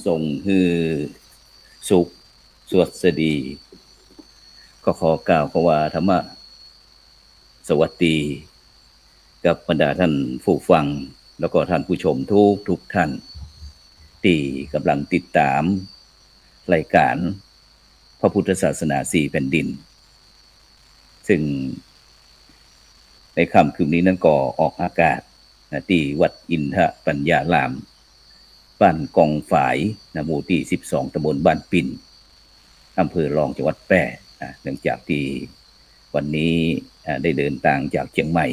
ทรงคือสุขสวัสดีก็ขอกล่าวว่าธรรมะสวัสดีกับบรรดาท่านผู้ฟังแล้วก็ท่านผู้ชมทุกท่านที่กำลังติดตามรายการพระพุทธศาสนาสี่แผ่นดินซึ่งในค่ำคืนนี้นั้นก็ออกอากาศที่วัดอินทปัญญารามบ้านกองฝายหมู่ที่12ตำบลบ้านปิ่นอำเภอรองจังหวัดแพร่เนื่องจากที่วันนี้ได้เดินทางจากเชียงใหม่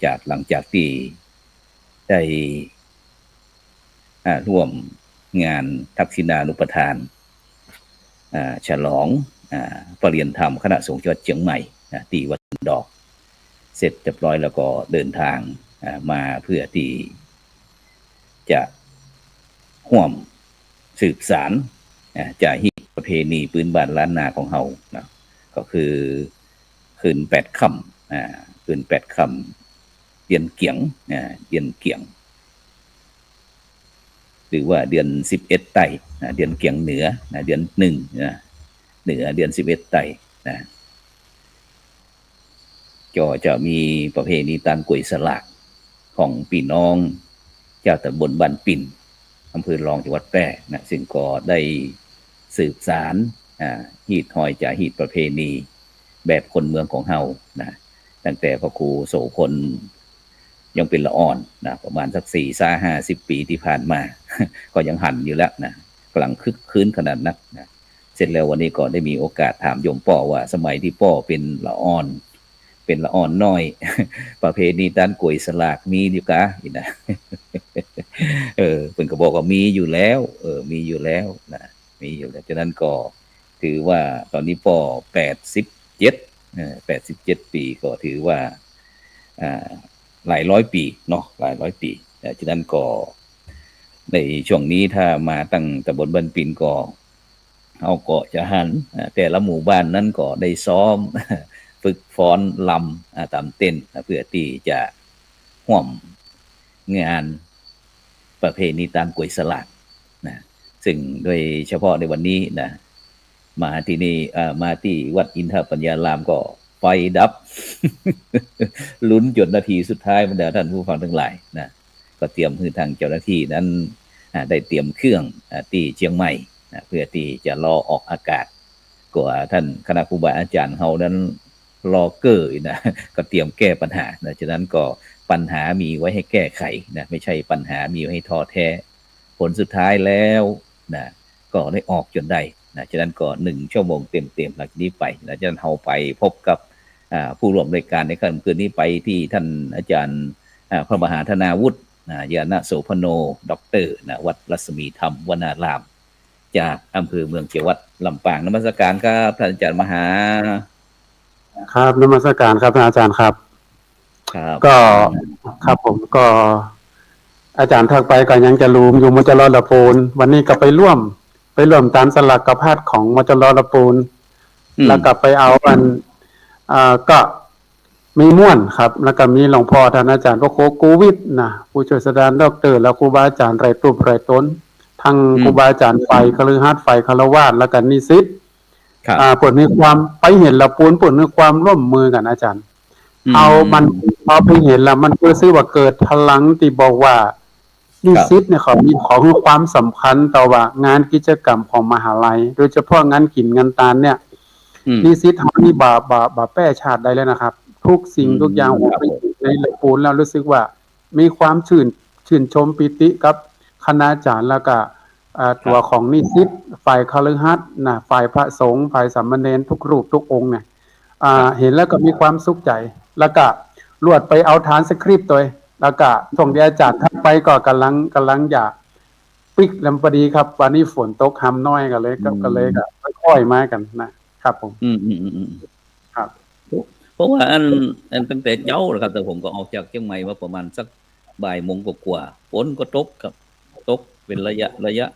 จากหลังจากที่ได้ร่วมงานทักษิณานุปทานฉลองปริญญาธรรมคณะสงฆ์จังหวัดเชียงใหม่ที่วัดดอกเสร็จเรียบร้อยแล้วก็เดินทางมาเพื่อที่จะร่วมสืบสานจารีตประเพณีพื้นบ้านล้านนาของเฮาก็คือคืน8ค่ำคืน8ค่ำเดือนเกียงเดือนเกียงหรือว่าเดือน11ไต่เดือนเกียงเหนือเดือน1เหนือเดือน11ไต่ก็จะมีประเพณีตานกล้วยสลากของพี่น้องเจ้าตำบลบ้านปิ่นอำเภอรองจังหวัดแพร่ซึ่งก็ได้สืบสานฮีตหอยจากฮีตประเพณีแบบคนเมืองของเฮาตั้งแต่พระครูโสพลยังเป็นละอ่อนประมาณสัก4-50 ปีที่ผ่านมาก็ยังหันอยู่แล้วกำลังคึกคืนขนาดนั้นเสร็จแล้ววันนี้ก็ได้มีโอกาสถามโยมป้อว่าสมัยที่ป้อเป็นละอ่อนน้อยประเพณีตานกล้วยสลากมีอยู่กะนะเพิ่นก็บอกว่ามีอยู่แล้วมีอยู่แล้วมีอยู่แล้วฉะนั้นก็ถือว่าตอนนี้ป้อ87ปีก็ถือว่าหลายร้อยปีเนาะหลายร้อยปีฉะนั้นก็ในช่วงนี้ถ้ามาตั้งตำบลบ้านปิ่นก็เฮาก็จะหันแต่ละหมู่บ้านนั้นก็ได้ซ้อมฝึกฟ้อนลำตามเต้นเพื่อที่จะร่วมงานประเพณีตานกล้วยสลากซึ่งโดยเฉพาะในวันนี้มาที่นี่มาที่วัดอินทปัญญารามก็ไฟดับ ลุ้นจนนาทีสุดท้ายบรรดาท่านผู้ฟังทั้งหลายก็เตรียมให้ทางเจ้าหน้าที่นั้นได้เตรียมเครื่องที่เชียงใหม่เพื่อที่จะรอออกอากาศกว่าท่านคณะครูบาอาจารย์เฮานั้นรอเกอร์ก็เตรียมแก้ปัญหาฉะนั้นก็ปัญหามีไว้ให้แก้ไขไม่ใช่ปัญหามีไว้ให้ท้อแท้ผลสุดท้ายแล้วก็ได้ออกจนได้ฉะนั้นก็1ชั่วโมงเต็มๆหลังจากนี้ไปฉะนั้นเฮาไปพบกับผู้ร่วมรายการในค่ำคืนนี้ไปที่ท่านอาจารย์พระมหาธนาวุฒิยานะโสพโนด็อกเตอร์วัดรัศมีธรรมวนารามจากอำเภอเมืองจังหวัดลำปางนมัสการครับท่านอาจารย์มหาครับนมัสการครับท่านอาจารย์ครับก็ครับผมก็อาจารย์ทักไปก็ยังจะลืมอยู่มจรละปูนวันนี้ก็ไปร่วมตามสลักกระพาดของมจรละปูนแล้วก็ไปเอาก็มีม่วนครับแล้วก็มีหลวงพ่อท่านอาจารย์พระโคกูวิทย์ผู้ช่วยศาสตราจารย์ดรแล้วครูบาอาจารย์ไรตุบไรต้นทั้งครูบาอาจารย์ไฟคฤหัสถ์ไฟคฤวาสถ์แล้วก็นิสิตเปิดมีความไปเห็นละปูนเปิดมีความร่วมมือกันอาจารย์เอาไปเห็นแล้วมันเพื่อซื้อว่าเกิดพลังที่บอกว่านิสิตเนี่ยเขามีความสำคัญต่อว่างานกิจกรรมของมหาลัยโดยเฉพาะงานกินงานตาลเนี่ยนิสิตเฮานี่บ่แป้ชาติได้แล้วนะครับทุกสิ่งทุกอย่างผมไปในละปูนแล้วรู้สึกว่ามีความชื่นชมปิติกับคณาจารย์แล้วก็ตัวของนิสิตฝ่ายคฤหัสถ์ฝ่ายพระสงฆ์ฝ่ายสามเณรทุกรูปทุกองค์เนี่ยเห็นแล้วก็มีความสุขใจแล้วก็รวดไปเอาฐานสคริปต์ตัวแล้วก็ส่งที่อาจารย์ทักไปก็กำลังอยากปิกลำพอดีครับวันนี้ฝนตกหำน้อยก็เลยค่อยๆมากันนะครับผมครับเพราะว่าอันตั้งแต่เจ้าแล้วครับแต่ผมก็ออกจากเชียงใหม่มาประมาณสักบ่ายโมงกว่าฝนก็ตกครับตกเป็นระยะ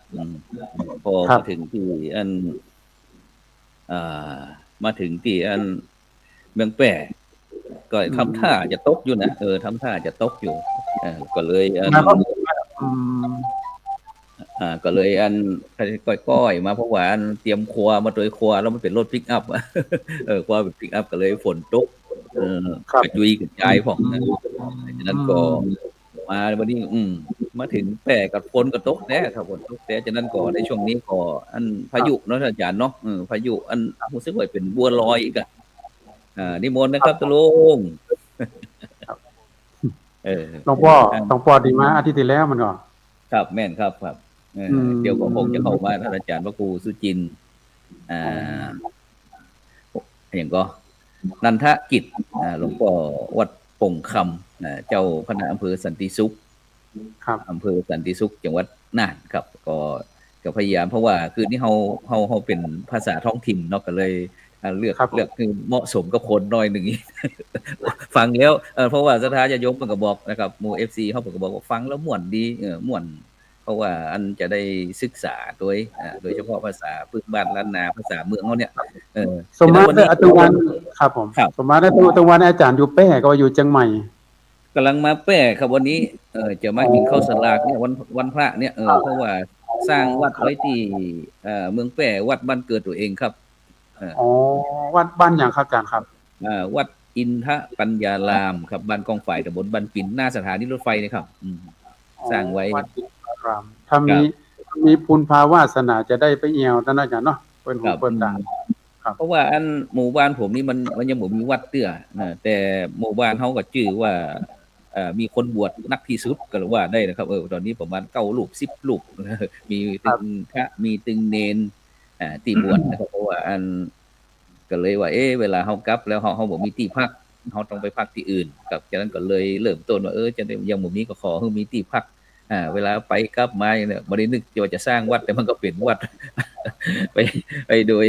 พอมาถึงที่อันมาถึงที่อันเมืองแปร่ก็ทำท่าจะตกอยู่นะทำท่าจะตกอยู่ก็เลย ก็เลยอันก้อยๆมาเพราะว่าอันเตรียมครัวมาโดยครัวแล้วมันเป็นรถปิกอัพครัวเป็นปิกอัพก็เลยฝนตกครับกระจุยกระจายของฉะนั้นก็มาวันนี้มาถึงแปรกับฝนก็ตกแน่ครับฝนตกแต่ฉะนั้นก็ในช่วงนี้ก็อันพายุเนาะอาจารย์เนาะพายุอันรู้สึกว่าเป็นบัวลอยอีกนิมนต์นะครับตะลุงหลวงพ่อดีมาอาทิตย์ที่แล้วมันก็ครับแม่นครับเดี๋ยวก็คงจะเข้ามาท่านอาจารย์พระครูสุจินต์อย่างก็นันทกิจหลวงพ่อวัดป่งคำเจ้าคณะอำเภอสันติสุขอำเภอสันติสุขจังหวัดน่านครับก็พยายามเพราะว่าคือนี่เขาเป็นภาษาท้องถิ่นเนาะก็เลยเลือกคือเหมาะสมกับคนน้อยหนึ่ง ฟังแล้วเพราะว่าสถานยกมันก็บอกนะครับหมู่ FC เขาก็บอกว่าฟังแล้วม่วนดีม่วนเพราะว่าอันจะได้ศึกษาโดยเฉพาะภาษาพื้นบ้านล้านนาภาษาเมืองเขาเนี่ยสมมติตะวันครับผมสมมติตะวันอาจารย์อยู่แป้ก็อยู่เชียงใหม่กำลังมาแป้ครับวันนี้จะมากินข้าวสลากเนี่ยวันพระเนี่ยเพราะว่าสร้างวัดไว้ที่เมืองแป้วัดบ้านเกิดตัวเองครับวัดบ้านอย่างครับอาจารย์ครับวัดอินทปัญญารามครับบ้านกองฝ่ายตำบลบ้านปิ่นหน้าสถานีรถไฟนี่ครับสร้างไว้วัดอินทรามถ้ามีปุณภาวาสนาจะได้ไปเอี่ยวท่านอาจารย์เนาะเปิ้นหูเปิ้นตาเพราะว่าอันหมู่บ้านผมนี่มันยังบ่มีวัดเตื้อแต่หมู่บ้านเฮาก็ชื่อว่ามีคนบวชนักที่สุดก็ว่าได้นะครับตอนนี้ประมาณ9รูป10รูปมีตึงพระมีตึงเณรที่บวชนะครับเพราะว่าอันก็เลยว่าเวลาเฮากลับแล้วเฮาบ่มีที่พักเฮาต้องไปพักที่อื่นครับฉะนั้นก็เลยเริ่มต้นว่าจะได้ยังบ่มีก็ขอให้มีที่พักเวลาไปกลับมาเนี่ยบ่ได้นึกว่าจะสร้างวัดแต่มันก็เป็นวัด ไปโดย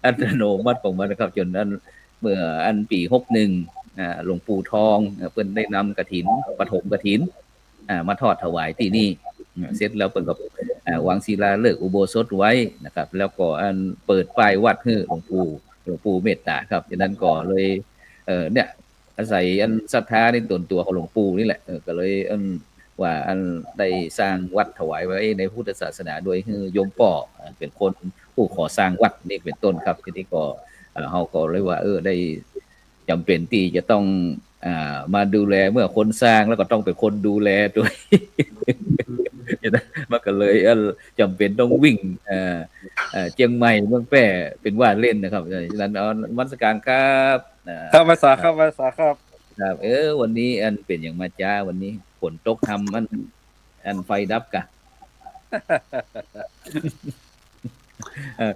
อัตโนมัติของมันนะครับจนนั้นเมื่ออันปี61หลวงปู่ทองเพิ่นได้นำกฐินปฐมกฐินมาทอดถวายที่นี่เสร็จแล้วเพิ่นก็วางศิลาฤกษ์อุโบสถไว้นะครับแล้วก็อันเปิดป้ายวัดให้หลวงปู่เมตตาครับฉะนั้นก็เลยเนี่ยอาศัยอันศรัทธาในตนตัวของหลวงปู่นี่แหละก็เลยว่าอันได้สร้างวัดถวายไว้ในพุทธศาสนาโดยโยมป่อเป็นคนผู้ขอสร้างวัดนี่เป็นต้นครับทีนี้ก็เฮาก็เลยว่าได้จำเป็นที่จะต้องมาดูแลเมื่อคนสร้างแล้วก็ต้องเป็นคนดูแลด้วยมันก็เลยจำเป็นต้องวิ่งเชียงใหม่เมืองแพร่เป็นว่าเล่นนะครับฉะนั้นมัสการครับครับภาษาครับครับวันนี้อันเป็นอย่างมาจ้าวันนี้ฝนตกทำอันไฟดับกะ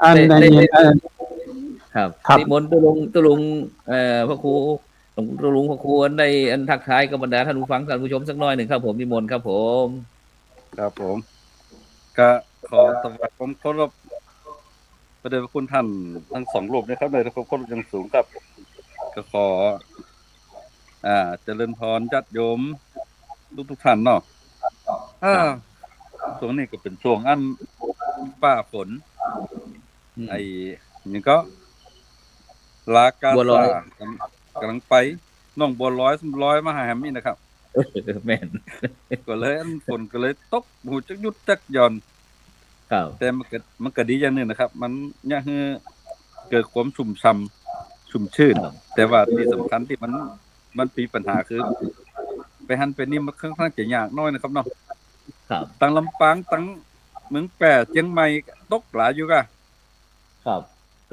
อันได้ยินครับนิมนต์ตุลุงพระครูหลวงตุลุงพระครูได้อันทักทายกับบรรดาท่านผู้ฟังท่านผู้ชมสักหน่อยหนึ่งครับผมนิมนต์ครับผมครับผมก็ขอสวัสดีผมเคารพประเดชพระคุณท่านทั้ง2รูปนะครับในเคารพอย่างสูงครับก็ขอเจริญพรญาติโยมทุกท่านเนาะช่วงนี้ก็เป็นช่วงอันฟ้าฝนนี่ก็ลากาซากำลังไปน้องบัวลอยมาหาแฮมนี่นะครับแม่นก็เลยฝนก็เลยตกหูจักยุดจักหย่อนแต่มันก็ดีอย่างนึงนะครับมันยังเกิดความชุ่มชื่นแต่ว่าที่สำคัญที่มันมีปัญหาคือไปหันไปนี่มันค่อนข้างจะยากน้อยนะครับเนาะครับตั้งลำปางตั้งเมืองแปร่เชียงใหม่ตกหลายอยู่กะครับ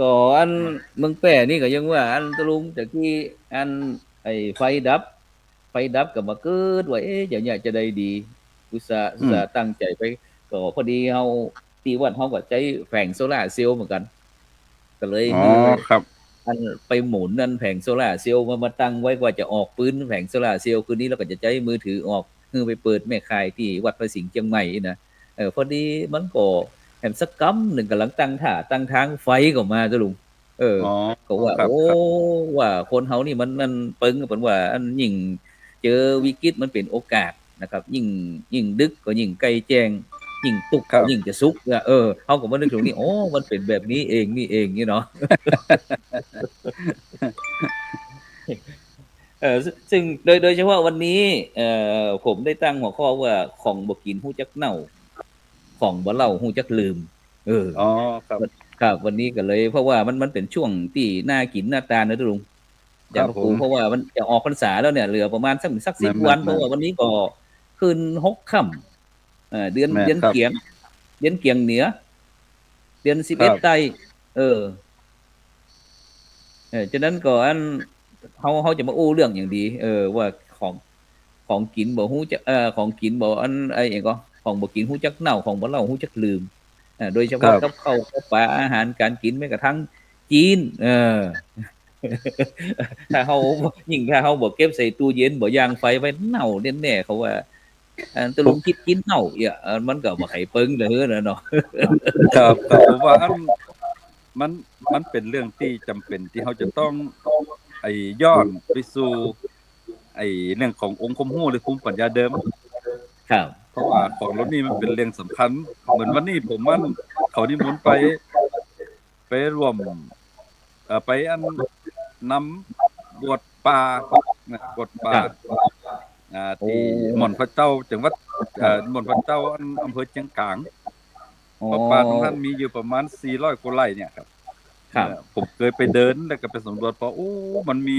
ก็อันเมืองแปร่นี่ก็ยังว่าอันตะลุงแต่กี้อันไฟดับก็มาเกิดว่าอยากจะได้ดีอุตส่าห์ตั้งใจไปก็พอดีเฮาที่วัดเฮาก็ใช้แผงโซล่าร์เซลล์เหมือนกันก็เลยครับอันไปหมุนนั่นแผงโซล่าร์เซลล์มาตั้งไว้กว่าจะออกปืนแผงโซล่าร์เซลล์คืนนี้เราก็จะใช้มือถือออกไปเปิดแม่คายที่วัดพระสิงห์เชียงใหม่นะพอดีมันก็แห่งสักกำหนึ่งกำลังตั้งทางไฟก็มาจ้ะลุงก็ว่าว่าคนเฮานี่มันปึงเป็นว่าอันยิ่งเจอวิกฤตมันเป็นโอกาสนะครับยิ่งดึกก็ยิ่งใกล้แจ้งยิ่งตุกยิ่งจะสุกเฮาก็บ่นึกถึงนี่มันเป็นแบบนี้เองนี่เนาะซึ่งโดยเฉพาะวันนี้ผมได้ตั้งหัวข้อว่าของบ่กินฮู้จักเน่าข ของบ่เล่าฮู้จักลืมอ๋อครับครับวันนี้ก็เลยเพราะว่ามันเป็นช่วงที่น่ากินน่าทานนะทุกลุงคอย่างรับผมเพราะว่ามันจะออกพรรษาแล้วเนี่ยเหลือประมาณสักแม่10 วันเพราะนว่าวันนี้ก็ขึ้น6ค่ำเดือนๆแม่นครับเกียงเหนือเดือน11ครับไตเออฉะนั้นก็อันเขาจะมาอู้เรื่องอย่างดีว่าของกินบ่ฮู้จักของกินบ่อันไอ้หยังก็ของบ่กินฮู้จักเน่าของบ่เล่าฮู้จักลืมโดยเฉคพาะกับรับข้าวกับปลาอาหารการกินแม้กระทั่งจีนถ้าเฮายิ่งถ้าเฮาบ่เก็บใส่ตู้เย็นบ่ย่างไฟไว้เน่าแน่ๆเขาว่าตะผมลุงคิดกินเน่ามันก็บ่ไข่เปิงเด้อเนาะครับผมว่ามันมันเป็นเรื่องที่จำเป็นที่เราจะต้องย้อนไปสู่เรื่องขององค์ความรู้หรือภูมิปัญญาเดิมครับเพราะว่าของเหล่านี้มันเป็นเรื่องสำคัญเหมือนวันนี้ผมเขานิมนต์ไปร่วมไปนำบวชป่าบวชป่าที่หม่อนพระเจ้าจังหวัดหม่อนพระเจ้าอำเภอเชียงกางเพราะป่าตรงนั้นมีอยู่ประมาณ400 กว่าไร่เนี่ยครับผมเคยไปเดินแล้วก็ไปสำรวจโอ้มันมี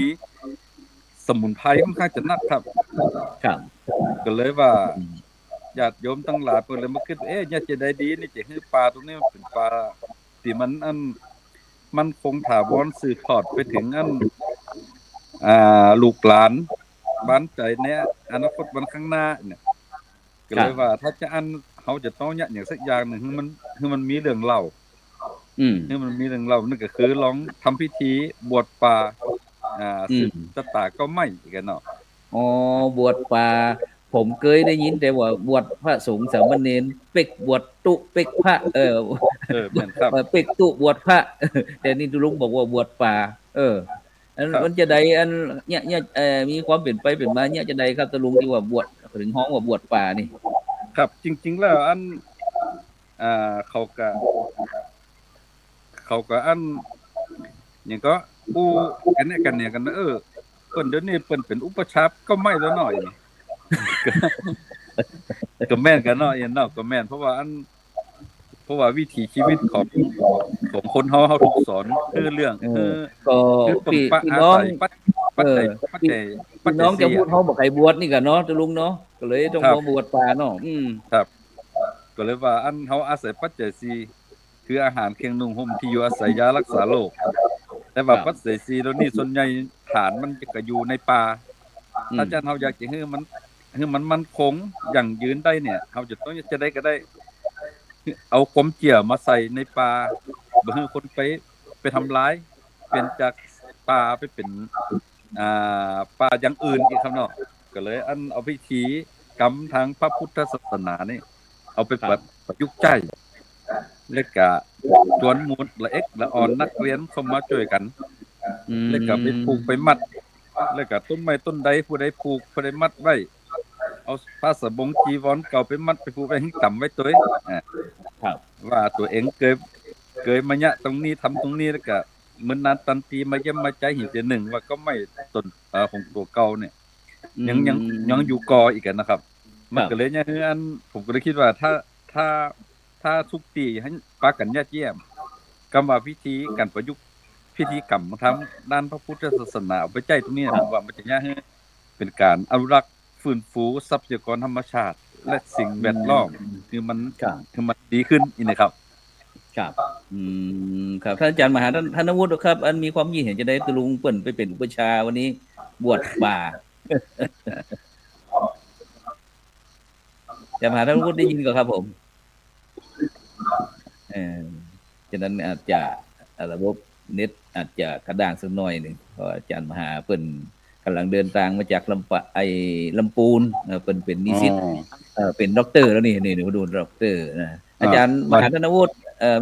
สมุนไพรค่อนข้างจะนักครับก็เลยว่าญาติโยมทั้งหลายเพิ่นเลยมาคิดญาติจะได้ดีนี่จะคือป่าตรงนี้มันเป็นป่าที่มันคงถาวรสืบทอดไปถึงลูกหลานบ้านใจเนี่ยอนาคตวันข้างหน้าเนี่ยก็เลยว่าถ้าจะเขาจะต้องอย่างสักอย่างหนึ่งคือมันมีเรื่องเล่าคือมันมีเรื่องเล่านั่นก็คือลองทำพิธีบวชป่าสืบชะตาก็ไม่กันเนาะบวชป่าผมเคยได้ยินแต่ว่าบวชพระสงฆ์สามเณรเป็กบวชตุเป็กพระแม่นครับเป็กตุบวชพระแต่นี่ลุงบอกว่าบวชป่ามันจะได้อันเนี่ยมีความเปลี่ยนไปเปลี่ยนมาเนี่ยจะได้ครับตะลุงที่ว่าบวชถึงห้องว่าบวชป่านี่ครับจริงๆแล้วเขาก็อย่างก็อู้กันเนี่ยกันเพิ่นเดี๋ยวนี้เพิ่นเป็นอุปชาก็ไม่แล้วหน่อยก็แม่นกันเนาะเนาะก็แม่นเพราะว่าวิถีชีวิตของคนเฮาถูกสอนคือเรื่องก็พี่น้องพี่น้องจะพูดเฮาบ่ให้บวชนี่ก็เนาะตะลุงเนาะก็เลยต้องมาบวชป่าเนาะครับก็เลยว่าเฮาอาศัยปัจจัย4คืออาหารเครื่องนุ่งห่มที่อยู่อาศัยยารักษาโรคแต่ว่าปัจจัย4แล้วนี่ส่วนใหญ่ฐานมันจะอยู่ในป่าถ้าเฮาอยากจะให้มันคงยั่งยืนได้เนี่ยเฮาจะต้องจะได้ก็ได้เอาความเจียมาใส่ในป่าบ่ให้คนไปทำร้ายเป็นจากป่าไปเป็นป่าอย่างอื่นอีกครับเนาะก็เลยเอาพิธีกรรมทางพระพุทธศาสนานี่เอาไปประยุกต์ใช้แล้วก็ชวนหมู่ละเอกละอ่อนนักเรียนเข้ามาช่วยกันแล้วก็ไปปลูกไปมัดแล้วก็ต้นไม้ต้นใดผู้ใดปลูกผู้ใดมัดไว้เอาผ้าสบงจีวรเก่าไปมัดไปผูกไว้ให้ต่ำไว้ตัวว่าตัวเองเคยมาตรงนี้ทำตรงนี้แล้วก็เหมือนนานตันตีมาเยี่ยมมาใจเห็นแต่หนึ่งว่าก็ไม่ต้นของตัวเก่าเนี่ยยังอยู่กออีกนะครับมันก็เลยเนี่ยผมก็เลยคิดว่าถ้าทุกปีให้ปากันญาติเยี่ยมกรรมพิธีการประยุกต์พิธีกรรมทำด้านพระพุทธศาสนาไปใจตรงนี้ผมว่ามันจะเนี่ยเป็นการอนุรักษ์ฟื้นฟูทรัพยากรธรรมชาติและสิ่งแวดล้อมคือมันดีขึ้นนะครับครับครับท่านอาจารย์มหาธนวุฒิครับอันมีความยินเห็นจะได้ตะลุงเปิ่นไปเป็นอุปชาวันนี้บวชป่าจะมหาธนวุฒิได้ยินก็ครับผมฉะนั้นอาจจะระบบเน็ตอาจจะกระด้างสักหน่อยนึงเพราะอาจารย์มหาเปิ่นกำลังเดินทางมาจากลำปูนเป็นนิสิตเป็นด็อกเตอร์แล้วนี่มาดูด็อกเตอร์นะอาจารย์มหาธนวุฒิ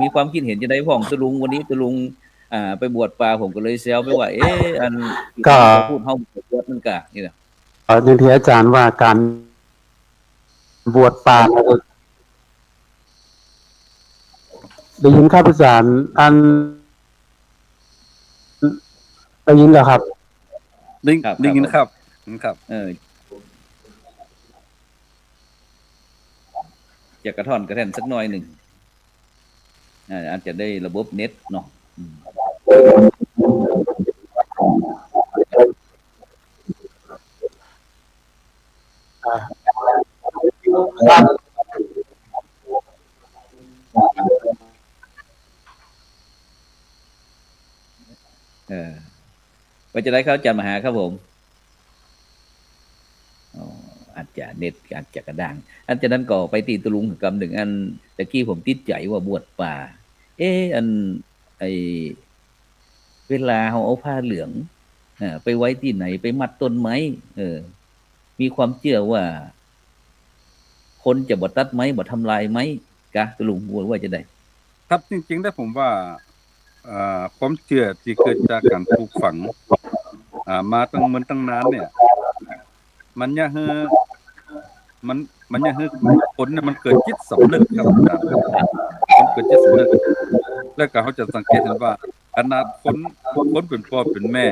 มีความคิดเห็นจะได้พ่องตะลุงวันนี้ตะลุงไปบวชป่าผมก็เลยแซวไปว่าอันก็พูดเฮาบวชมันกะนี่นะอย่างที่อาจารย์ว่าการบวชป่าได้ยินครับอาจารย์ได้ยินแล้วครับได้ยินครับ จะกระท่อนกระแท่นสักหน่อยหนึ่งอาจจะได้ระบบเน็ตเนาะว่าจะได้เขาจะมาหาครับผมอาจจะเน็ตอาจจะกระด้างอันจากนั้นก็ไปตีตะลุงกำหนึ่งอันตะกี้ผมติดใจว่าบวชป่าอันไอเวลาเขาเอาผ้าเหลืองไปไว้ที่ไหนไปมัดต้นไม้มีความเชื่อว่าคนจะบ่ตัดไม้บ่ทำลายไม้กะตะลุงบวชว่าจะได้ครับจริงๆแล้วผมว่าความเชื่อที่เกิดจากการปลูกฝังมาตั้งตั้งนานเนี่ยมันเนี่ยคือมันเนี่ยคือคนเนี่ยมันเกิดจิตสำนึกครับมันเกิดจิตสำนึกแล้วก็เขาจะสังเกตเห็นว่าขนาดคนเป็นพ่อเป็นแม่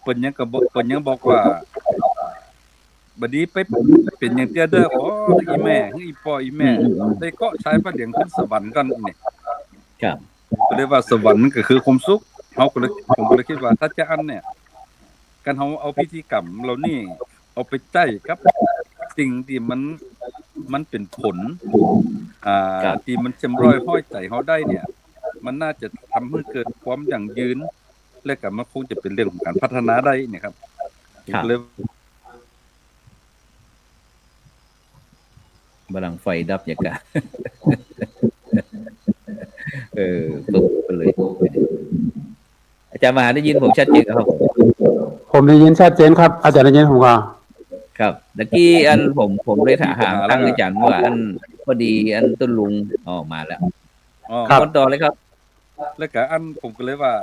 เพิ่นยังบอกว่าบัดนี้ไปเป็นอย่างเตี้ยเด้อขออีแม่อีพ่ออีแม่ได้เกาะชายพระเหลียงขึ้นสวรรค์กันนี่ครับก็เลยว่าสวรรค์ก็คือความสุขผมก็เลยคิดว่าถ้าจะอันเนี่ยการเอาพิธีกรรมเหล่านี้เอาไปใช้กับสิ่งที่มันเป็นผลที่มันจำรอยห้อยใจเฮาได้เนี่ยมันน่าจะทำให้เกิดความยั่งยืนและก็มันคงจะเป็นเรื่องของการพัฒนาได้เนี่ยครับเลยบลังไฟดับอย่างกะปุ๊บไปเลยอาจารย์มาได้ยินผมชัดเจนครับผมได้ยินชัดเจนครับอาจารย์ได้ยินผมก็ครับตะกี้อันผมได้ถามตั้งอาจารย์ว่าอันพอดีอันต้นลุงมาแล้วคนต่อเลยครับแล้วก็อันผมก็เลยว่า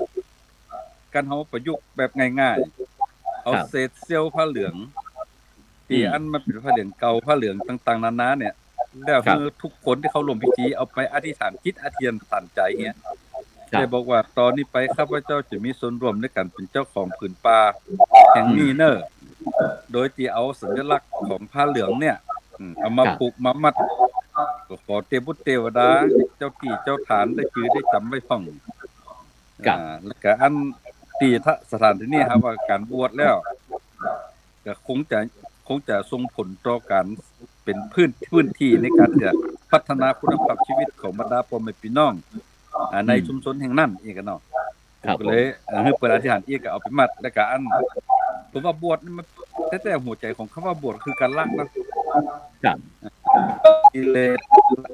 การเฮาประยุกต์แบบง่ายๆเอาเศษเสี้ยวผ้าเหลืองที่อันมันเป็นผ้าเหลืองเก่าผ้าเหลืองต่างๆนานาเนี่ยแล้วคือทุกคนที่เขาร่วมพิธีเอาไปอธิษฐานจิตอธิษฐานตั้งใจเงี้ยได้บอกว่าตอนนี้ไปข้าพเจ้าจะมีส่วนร่วมในการเป็นเจ้าของผืนป่าแห่งนี้เนอะโดยที่เอาสัญลักษณ์ของผ้าเหลืองเนี่ยเอามาผูกมามัดขอเทพบุตรเทวดาเจ้าที่เจ้าฐานได้จือได้จำไว้ฟังแล้วก็อันที่สถานที่นี้ครับว่าการบวชแล้วก็คงจะส่งผลต่อการเป็นพื้นที่ในการจะพัฒนาคุณภาพชีวิตของบรรดาพ่อแม่พี่น้องในชุมชนแห่งนั้นอีกเนาะก็เลยให้เปิดอธิษฐานอีกก็เอาไปมัดแล้วก็อันผมว่าบวชนี่มันแต่หัวใจของคำว่าบวชคือการละนะครับกิเลส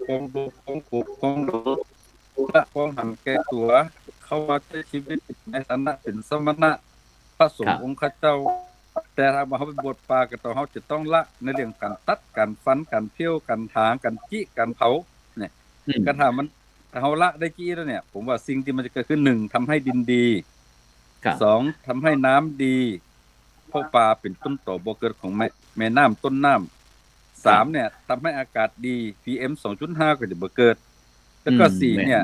ของโลภของโกรธของหลงละของหันแก่ตัวเข้ามาใช้ชีวิตในฐานะเป็นสมณะพระสงฆ์องค์ข้าเจ้าแต่ถ้าว่าเขาไปบวชป่าก็ต้องเขาจะต้องละในเรื่องการตัดการฟันการเพี้ยวการถางการจี้การเผาเนี่ยก็ถ้าเขาละได้จี้แล้วเนี่ยผมว่าสิ่งที่มันจะเกิดขึ้น1ทำให้ดินดี2ทำให้น้ำดีเพราะป่าเป็นต้นต่อบ่เกิดของแม่น้ำต้นน้ำ3เนี่ยทำให้อากาศดี PM 2.5 ก็จะบ่เกิดแล้วก็4เนี่ย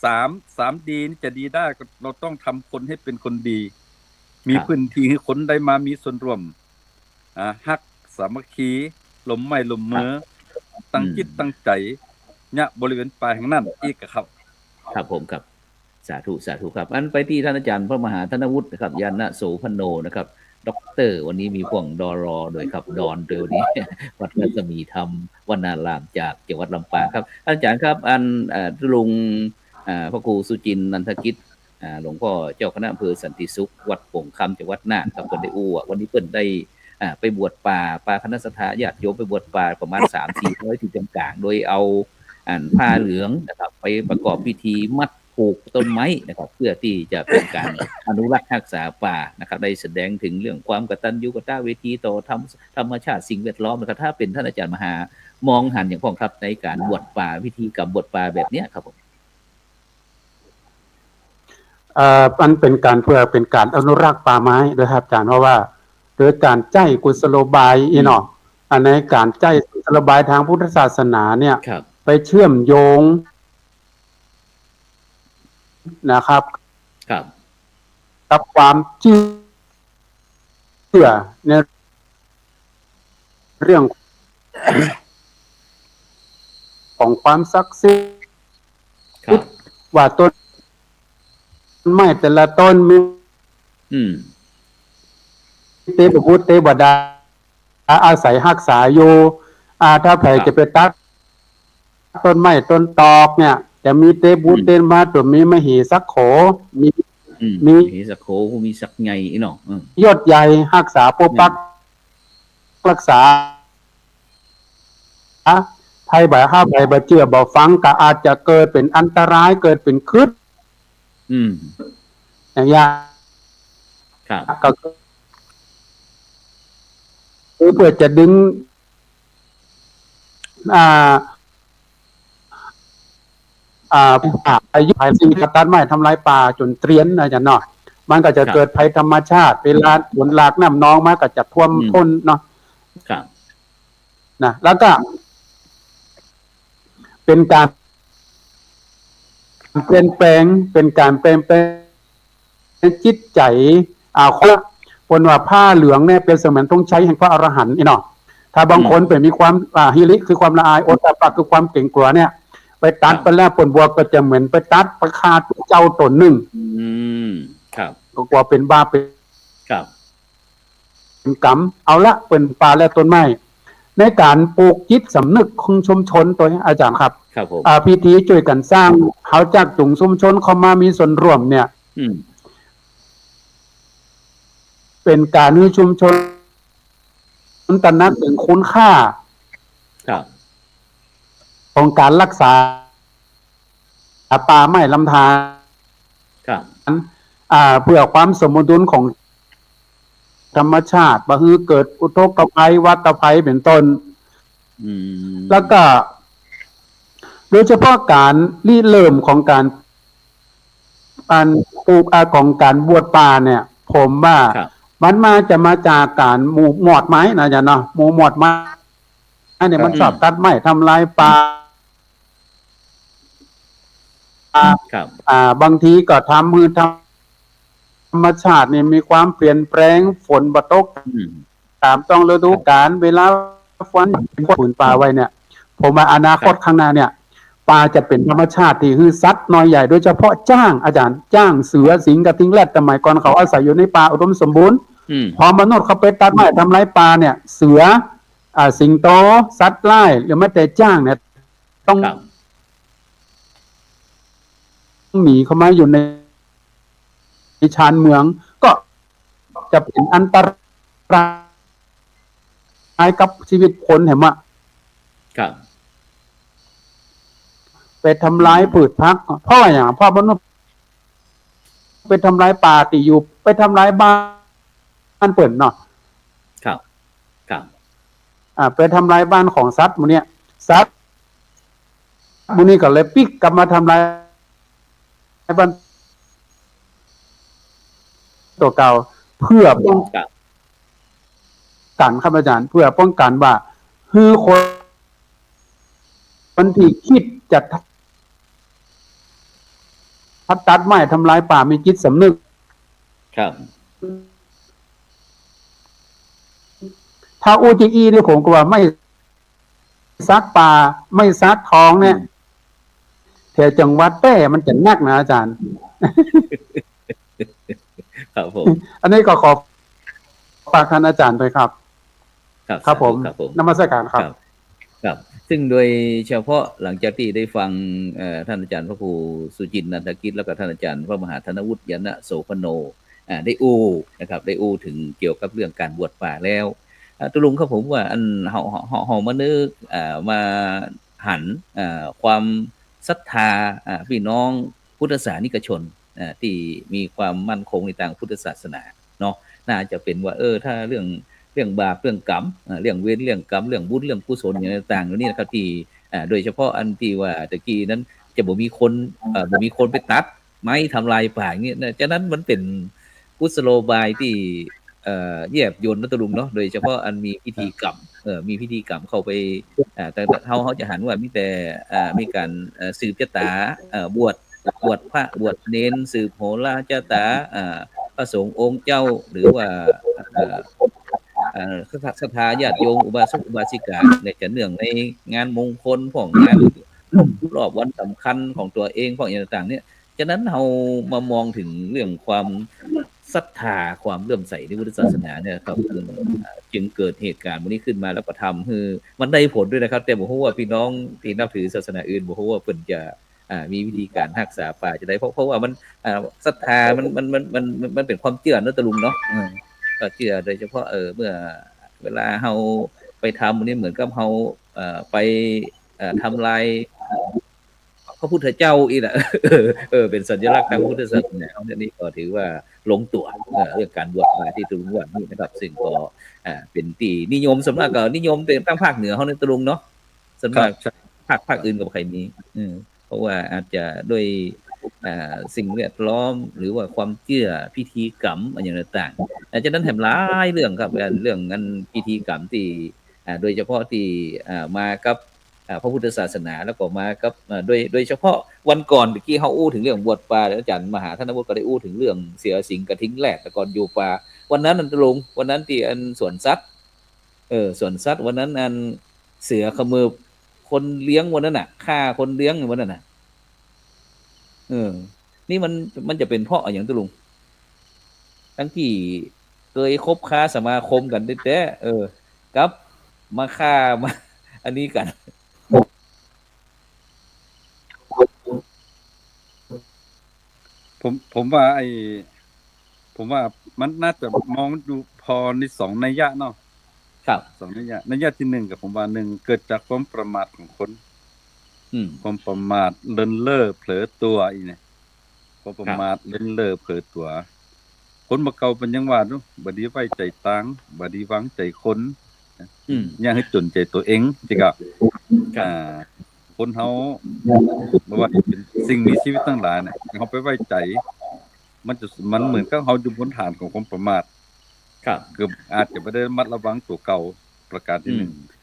3ดีนี่จะดีได้เราต้องทำคนให้เป็นคนดีมีพื้นที่ให้คนได้มามีส่วนร่วมฮักสามัคคีลมไม้ลมมือตั้งจิตตั้งใจณบริเวณป่าแห่งนั้นอีกครับครับผมครับสาธุครับอันไปที่ท่านอาจารย์พระมหาธนวุฒินะครับยานะโสพโนนะครับด็อกเตอร์วันนี้มีพวงดรโดยครับดอนเดี๋ยวนี้วัดรัศมีธรรมวนารามจากจังหวัดลำปางครับอาจารย์ครับอันลุงพระครูสุจินต์นันทกิจหลวงพ่อเจ้าคณะอำเภอสันติสุขวัดโป่งคำจังหวัดน่านครับเพิ่นได้วันนี้เพิ่นได้ไปบวชป่าคณะสัตยาญาติโยมไปบวชป่าประมาณ 3-400 ที่จำกลางโดยเอาผ้าเหลืองนะครับไปประกอบพิธีมัดผูกต้นไม้นะครับเพื่อที่จะเป็นการอนุรักษ์รักษาป่านะครับได้แสดงถึงเรื่องความกตัญญูกตเวทีต่อธรรมชาติสิ่งแวดล้อมนะครับถ้าเป็นท่านอาจารย์มหามองหันอย่างพ่อครับในการบวชป่าพิธีกรรมบวชป่าแบบนี้ครับผมมันเป็นการเพื่อเป็นการอนุรักษ์ป่าไม้โดยครับอาจารย์เพราะว่าโดยการใจกุศโลบายเนาะอันในการใจกุศโลบายทางพุทธศาสนาเนี่ยไปเชื่อมโยงนะครับกับความเชื่อในเรื่อง ของความศักดิ์สิทธิ์ว่าต้นไม้แต่ละต้นมีเทพบุตรเทวดาอาศัยรักษาอยู่ถ้าใครจะไปตัดต้นไม้ต้นตอกเนี่ยจะมีเทพบุตรเทพมาตัวมีมเหสักโขมีมเหสักโขผู้มีศักดิ์ใหญ่เนาะยอดใหญ่รักษาปกปักรักษาไทยบ่ห้าใบเจือบ่ฟังก็อาจจะเกิดเป็นอันตรายเกิดเป็นคืดอย่างเงี้ยก็เพื่อจะดึงอายุภัยสิ่งตัดไม้ทำลายป่าจนเตรียนนะจ๊ะเนาะมันก็จะเกิดภัยธรรมชาติเวลาฝนหลากน้ำนองมาก็จะท่วมท้นเนาะนะแล้วก็เป็นการเปลี่ยนแปลงเป็นการเปลี่ยนแปลงจิตใจคนว่าผ้าเหลืองเนี่ยเป็นเสมือนธงชัยแห่งพระอรหันต์เนาะถ้าบางคนเป็นมีความฮิริคือความละอายโอตตะปะคือความเก่งกลัวเนี่ยไปตัดไปแล้วผลบัวก็จะเหมือนไปตัดประคาดเจ้าตนหนึ่งครับก็กลัวเป็นบ้าเป็นกรรมเอาละเป็นป่าและต้นไม้ในการปลูกจิตสำนึกของชุมชนตัวอาจารย์ครับพิธีช่วยกันสร้างเขาจากตุงชุมชนเข้ามามีส่วนร่วมเนี่ยเป็นการให้ชุมชนตระหนักถึงคุณค่าของการรักษาป่าไม้ลำธารเพื่อความสมดุลของธรรมชาติบ่ฮือเกิดอุทกภัยวัฏภัยเป็นต้นแล้วก็โดยเฉพาะการเริ่มของการปลูกของการบวชป่าเนี่ยผมว่ามันมาจากการหมู่หมอดไม้นะจ๊ะเนาะหมู่หมอดไม้เนี่ยมันชอบตัดไม้ทำลายป่าบางทีก็ทำธรรมชาติเนี่ยมีความเปลี่ยนแปลงฝนบ่ตกตามต้องฤดูกาลเวลาฝนฝืนป่าไว้เนี่ยผมว่าอนาคตข้างหน้าเนี่ยป่าจะเป็นธรรมชาติที่คือสัตว์น้อยใหญ่โดยเฉพาะจ้างอาจารย์จ้างเสือสิงห์กระทิงแรดสมัยก่อนเขาอาศัยอยู่ในป่าอุดมสมบูรณ์พอมนุษย์เขาไปตัดไม้ทำลายป่าเนี่ยเสือสิงโตสัตว์ไล่หรือแม้แต่จ้างเนี่ยต้องหนีเข้ามาอยู่ในชานเมืองก็จะเป็นอันตรายกับชีวิตคนเห็นไหมไปทำลายพืชพักเพราะอย่างพ่อมนุษย์ไปทำลายป่าที่อยู่ไปทำลายบ้านเปิ่นเนาะไปทำลายบ้านของสัตว์มันเนี่ยสัตว์มันนี่ก็เลยปิกกลับมาทำลายบ้านตัวเก่าเพื่อป้องกันครับอาจารย์เพื่อป้องกันว่าคือคนที่คิดจะตัดไม้ทำลายป่ามีจิตสำนึกถ้าอูจีอีนี่ผมก็ว่าไม่ซักป่าไม่ซักท้องเนี่ยแถวจังหวัดแป้มันจะนักนะอาจารย์ครับผมอันนี้ก็ขอฝากท่านอาจารย์ด้วยครับครับผมนมัสการครับครับซึ่งโดยเฉพาะหลังจากที่ได้ฟังท่านอาจารย์พระครูสุจินต์นันทกิจแล้วก็ท่านอาจารย์พระมหาธนวุฒิยนะโสพโนได้นะครับได้ถึงเกี่ยวกับเรื่องการบวชป่าแล้วตุลุงครับผมว่าอันเฮามานึกมาหันความศรัทธาพี่น้องพุทธศาสนิกชนที่มีความมั่นคงในทางพุทธศาสนาเนาะน่าจะเป็นว่าถ้าเรื่องบาปเรื่องกรรมเรื่องเวรเรื่องกรรมเรื่องบุญเรื่องกุศลอย่างต่างๆเหล่านี้นะครับที่โดยเฉพาะอันที่ว่าตะกี้นั้นจะบ่มีคนไปตัดไม้ทำลายป่าอย่างนี้นะฉะนั้นมันเป็นกุศโลบายที่แยบยลนะตะลุงเนาะโดยเฉพาะอันมีพิธีกรรมมีพิธีกรรมเข้าไปแต่เขาจะหันว่ามีแต่มีการสืบชะตาบวชพระบวชเนนสืบโหราชะตาพระสงฆ์องค์เจ้าหรือว่าศรัทธาญาติโยมอุบาสกอุบาสิกาในจะเนื่องในงานมงคลของงาน รอบวันสำคัญของตัวเองของอย่างต่างๆเนี่ยฉะนั้นเรามามองถึงเรื่องความศรัทธาความเลื่อมใสในพุทธศาสนาเนี่ยครับจึงเกิดเหตุการณ์วันนี้ขึ้นมาแล้วก็ทำให้มันได้ผลด้วยนะครับแต่บ่ฮู้ว่าพี่น้องที่นับถือศาสนาอื่นบ่ฮู้ว่าเพิ่นจะมีวิธีการรักษาป่าจะได้เพราะว่ามันศรัทธามันเป็นความเชื่อเนาะตะลุงเนาะก็เชื่อโดยเฉพาะเมื่อเวลาเฮาไปทำนี่เหมือนกับเฮาไปทำลายพระพุทธเจ้าอีกน่ะเป็นสัญลักษณ์ทางพุทธศาสนาอันนี้ก็ถือว่าลงตัวเรื่องการบวชป่าที่ตะลุงว่านี่นะครับซึ่งก็เป็นที่นิยมสำหรับก็นิยมแต่ทางภาคเหนือเฮาในตะลุงเนาะสำหรับภาคอื่นก็บ่ค่อยมีเพราะว่าอาจจะด้วยสิ่งแวดล้อมหรือว่าความเชื่อพิธีกรรมอะไรอย่างต่างๆฉะนั้นแถมหลายเรื่องครับเรื่องงานพิธีกรรมที่โดยเฉพาะที่มากับพระพุทธศาสนาแล้วก็มากับโดยเฉพาะวันก่อนเมื่อกี้เฮาอู้ถึงเรื่องบวชป่าอาจารย์มหาธนวุฒิก็ได้อู้ถึงเรื่องเสือสิงกระทิงแรกแต่ก่อนอยู่ป่าวันนั้นตะลุงวันนั้นที่อันสวนสัตว์สวนสัตว์วันนั้นอันเสือขมือบคนเลี้ยงวันนั้นน่ะฆ่าคนเลี้ยงวันนั้นน่ะนี่มันจะเป็นเพราะอย่างตะลุงทั้งที่เคยคบค้าสมาคมกันแต่กับมาฆ่ามาอันนี้กันผมว่าผมว่ามันน่าจะมองดูพอใน2นัยยะเนาะครับ2นัยยะที่1ก็ผมว่า1เกิดจากความประมาทของคนความประมาทเลินเล่อเผลอตัวอีเนี่ยความประมาทเลินเล่อเผลอตัวคนบ่เก่าเป็นยังว่าเนาะบ่ดีไว้ใจต่างบ่ดีวางใจคนยังให้จนใจตัวเองจิกะคนเฮาบ่ว่าเป็นสิ่งมีชีวิตทั้งหลายเนี่ยเฮาไปไว้ใจมันเหมือนกับเฮาอยู่บนฐานของความประมาทครับคืออาจจะบ่ได้ระมัดระวังตัวเก่าประการที่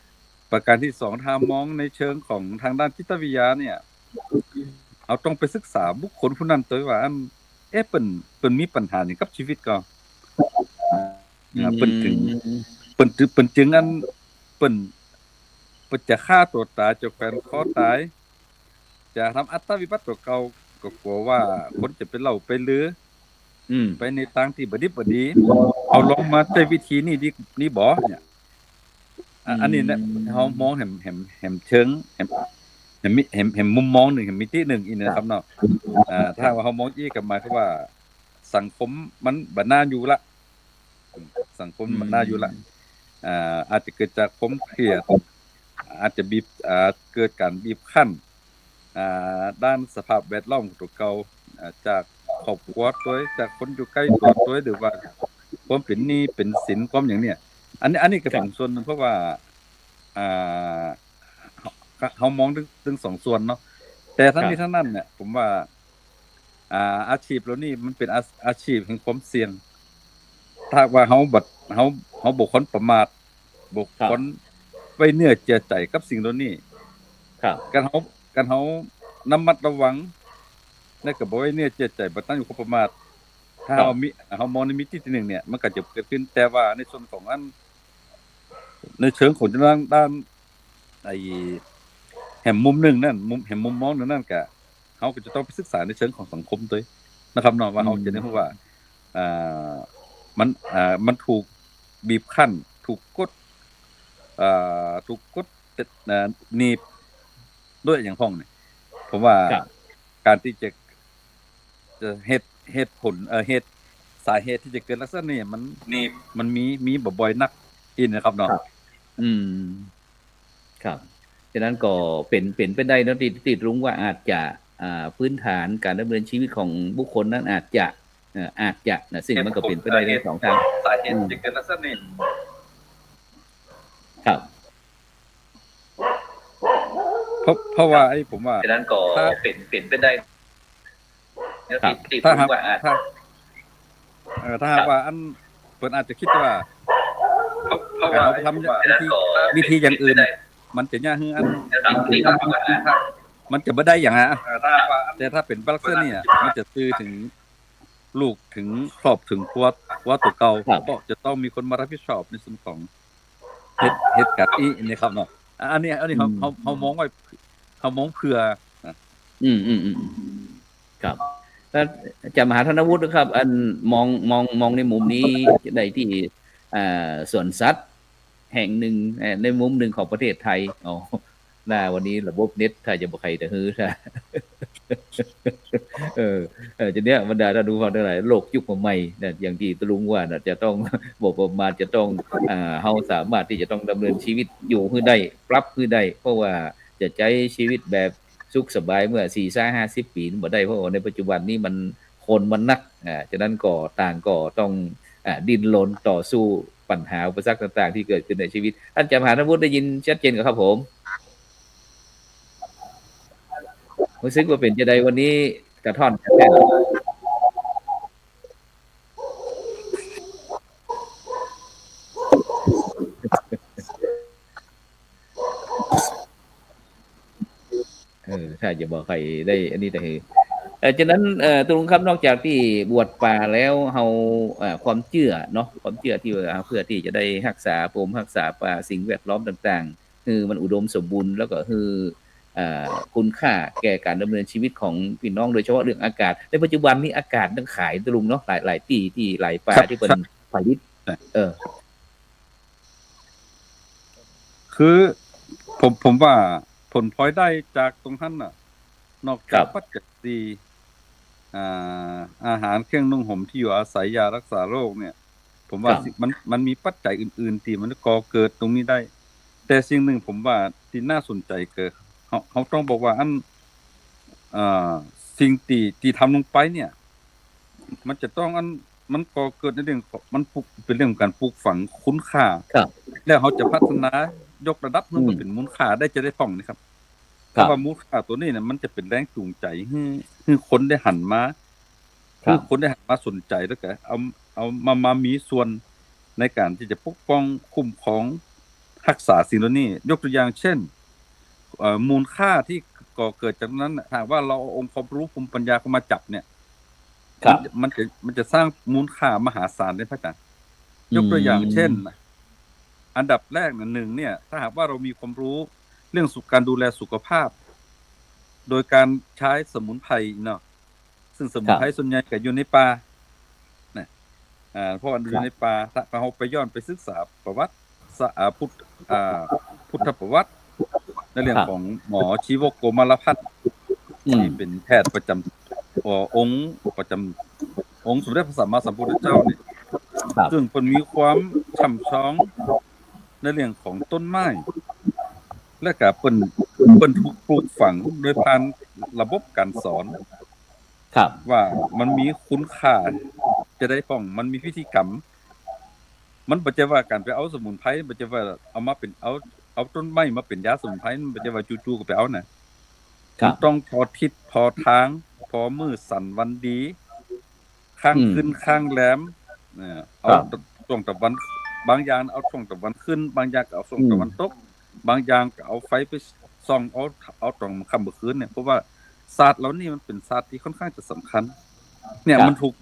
1ประการที่2ถ้ามองในเชิงของทางด้านจิตวิทยาเนี่ยเอาต้องไปศึกษาบุคคลผู้นั้นตัวว่าเปิ้นมีปัญหาหยังกับชีวิตก็เปิ้นจึงอันเปิ้นจะฆ่าตัวตายจะแขวนคอตายจะทำอัตวิบัติตัวเก่าก็กลัวว่าคนจะไปเล่าไปลือไปในทางที่บ่ดีเอาลองมาใช้วิธีนี้นี่บ่เนี่ยอันนี้เนี่ยเฮามองแห่มเชิงแห่มมุมมองนึงแห่มมิตินึงอีกนะครับเนาะถ้าว่าเฮามองอีกก็หมายความว่าสังคมมันบ่น่าอยู่ละสังคมมันน่าอยู่ละอาจจะเกิดจากความเครียดอาจจะเกิดการบีบคั้นด้านสภาพแวดล้อมตัวเก่าจากครอบครัวตัวจากคนอยู่ใกล้ตัวหรือว่าความเป็นหนี้เป็นสินความอย่างเนี้ยอันนี้ก็เป็นส่วนนึงเพราะว่าเฮามองถึง2ส่วนเนาะแต่ทั้งนี้ทั้งนั้นเนี่ยผมว่าอาชีพเหล่านี้มันเป็นอาชีพแห่งความเสี่ยงถ้าว่าเฮาบ่คนประมาทบ่คนไว้เนื้อเชื่อใจกับสิ่งเหล่านี้ครับกันเฮาระมัดระวังแล้วก็บ่ไว้เนื้อเชื่อใจบ่ตั้งอยู่ความประมาทถ้าเฮามองในมิติที่1เนี่ยมันก็จะเกิดขึ้นแต่ว่าในส่วนของในเชิงของด้านแห่งมุมนึงนั่นแห่งมุมมองนั่นก็เฮาก็จะต้องไปศึกษาในเชิงของสังคมด้วยนะครับเนาะว่าเฮาจะได้รู้ว่ามันถูกบีบคั้นถูกกดหนีบด้วยอย่างพ้องเนี่ยผมว่าการที่จะเหตุผลสาเหตุที่จะเกิดลักษณะนี้มันมีบ่อยนักอีกนะครับเนาะครับฉะนั้นก็เป็นไปได้เนาะติดรุ้งว่าอาจจะพื้นฐานการดำเนินชีวิตของบุคคลนั้นอาจจะนะซึ่งมันก็เป็นไปได้ใน2ทางสาเหตุจะเกิดลักษณะนี้ครับเพราะว่าผมว่าฉะนั้นก็เป็นไปได้ถ้าว่าอันเพิ่นอาจจะคิดว่าเพราะว่าทำวิธีอย่างอื่นมันจะยากอันมันจะบ่ได้อย่างแต่ถ้าเป็นลักษณะนี้มันจะสื่อถึงลูกถึงครอบถึงครัวตัวเก่าก็จะต้องมีคนมารับผิดชอบในส่วนของเหตุการณ์นี้ครับเนาะอันนี้เฮามองไว้เฮ ามองเผื่ออืมครับถ้าจะมหาธนวุฒินะครับ อันมองในมุมนี้ในที่สวนสัตว์แห่งหนึ่งในมุมหนึ่งของประเทศไทยอ๋อวันนี้ระบบเน็ตถ้าจะบอกใครแต่ฮือถ้าจะเนี้ยบรรดาท่านดูฟังทั้งหลายโลกยุคใหม่นะอย่างที่ตลุงว่านะจะต้องบอกประมาณจะต้องเฮาสามารถที่จะต้องดำเนินชีวิตอยู่ให้ได้ปรับให้ได้เพราะว่าจะใช้ชีวิตแบบสุขสบายเมื่อ40-50 ปีบ่ได้เพราะว่าในปัจจุบันนี้มันคนมันนักฉะนั้นก็ต่างก็ต้องดิ้นรนต่อสู้ปัญหาอุปสรรคต่างๆที่เกิดขึ้นในชีวิตท่านจำหาท่านพูดได้ยินชัดเจนครับผมรู้สึกว่าเป็นจะได้วันนี้กระท่อนกระแท่นถ้าจะบอกใครได้อันนี้แต่ฉะนั้นตรงครับนอกจากที่บวชป่าแล้วเฮาความเชื่อเนาะความเชื่อที่ว่าเพื่อที่จะได้รักษาภูมิรักษาป่าสิ่งแวดล้อมต่างๆคือมันอุดมสมบูรณ์แล้วก็คือคุณค่าแก่การดำเนินชีวิตของพี่น้องโดยเฉพาะเรื่องอากาศในปัจจุบันนี้อากาศต้องขายตรุงเนาะหลายที่หลายป่าที่เป็นผลิตคือผมว่าผลพลอยได้จากตรงนั้นน่ะนอกจากปัจจัยสี่อาหารเครื่องนุ่งห่มที่อยู่อาศัยยารักษาโรคเนี่ยผมว่ามันมีปัจจัยอื่นๆที่มันก่อเกิดตรงนี้ได้แต่สิ่งหนึ่งผมว่าที่น่าสนใจเกิดเขาต้องบอกว่าสิ่งที่ทำลงไปเนี่ยมันจะต้องมันก่อเกิดในเรื่องมันเป็นเรื่องการปลูกฝังคุณค่าแล้วเขาจะพัฒนายกระดับให้มันเป็นมูลค่าได้จะได้ฟ้องนะครับเพราะว่ามูลค่าตัวนี้เนี่ยมันจะเป็นแรงจูงใจให้คนได้หันมาคือคนได้หันมาสนใจแล้วก็เอามามีส่วนในการที่จะปกป้องคุ้มครองรักษาสิ่งเหล่านี้ยกตัวอย่างเช่นมูลค่าที่ก่อเกิดจากนั้นหากว่าเราเอาองค์ความรู้ภูมิปัญญาเข้ามาจับเนี่ยมันจะสร้างมูลค่ามหาศาลได้พระอาจารย์ยกตัวอย่างเช่นอันดับแรกหนึ่งเนี่ยถ้าหากว่าเรามีความรู้เรื่องการดูแลสุขภาพโดยการใช้สมุนไพรเนาะซึ่งสมุนไพรส่วนใหญ่ก็อยู่ในป่านะเพราะอยู่ในป่าถ้าเราไปย้อนไปศึกษาประวัติพุทธประวัติในเรื่องของหมอชีวกโกมารพัฒน์ที่เป็นแพทย์ประจำองค์สมเด็จพระสัมมาสัมพุทธเจ้าเนี่ยซึ่งเพิ่นมีความช่ำชองในเรื่องของต้นไม้และก็เพิ่นถูกปลูกฝังโดยผ่านระบบการสอนว่ามันมีคุณค่าจะได้ป้องมันมีพิธีกรรมมันบ่ใช่ว่าการไปเอาสมุนไพรบ่ใช่ว่าเอามาเป็นเอาต้นไม้มาเป็นยาสมุนไพรบ่ใช่ว่าจู่ๆก็ไปเอาน่ะต้องพอทิศพอทางพอมื้อสันวันดีข้างขึ้นข้างแหลมเอาช่วงตะวันบางอย่างเอาช่วงตะวันขึ้นบางอย่างก็เอาช่วงตะวันตกบางอย่างก็เอาไฟไปส่องเอาตรงค่ำคืนเนี่ยเพราะว่าศาสตร์เหล่านี้มันเป็นศาสตร์ที่ค่อนข้างจะสำคัญเนี่ยมันถูก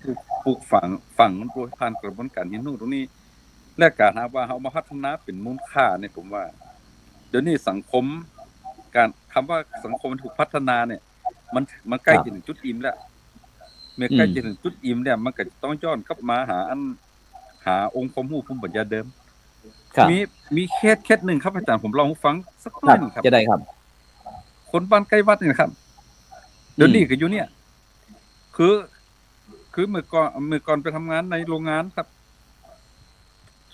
ปลูกฝังโดยผ่านกระบวนการเรียนรู้ตรงนี้และการหาว่าเฮามาพัฒนาเป็นมูลค่าเนี่ยผมว่าเดี๋ยวนี้สังคมการคำว่าสังคมมันถูกพัฒนาเนี่ยมันใกล้จะถึงจุดอิ่มแล้วเมื่อใกล้จะถึงจุดอิ่มเนี่ยมันก็ต้องย้อนกลับมาหาองค์ความรู้ภูมิปัญญาเดิมมีเคสหนึ่งครับอาจารย์ผมลองฟังสักหน่อยครับจะได้ครับคนบ้านใกล้วัดนี่นะครับเดี๋ยวนี้ก็อยู่เนี่ยคือเมื่อก่อนไปทำงานในโรงงานครับ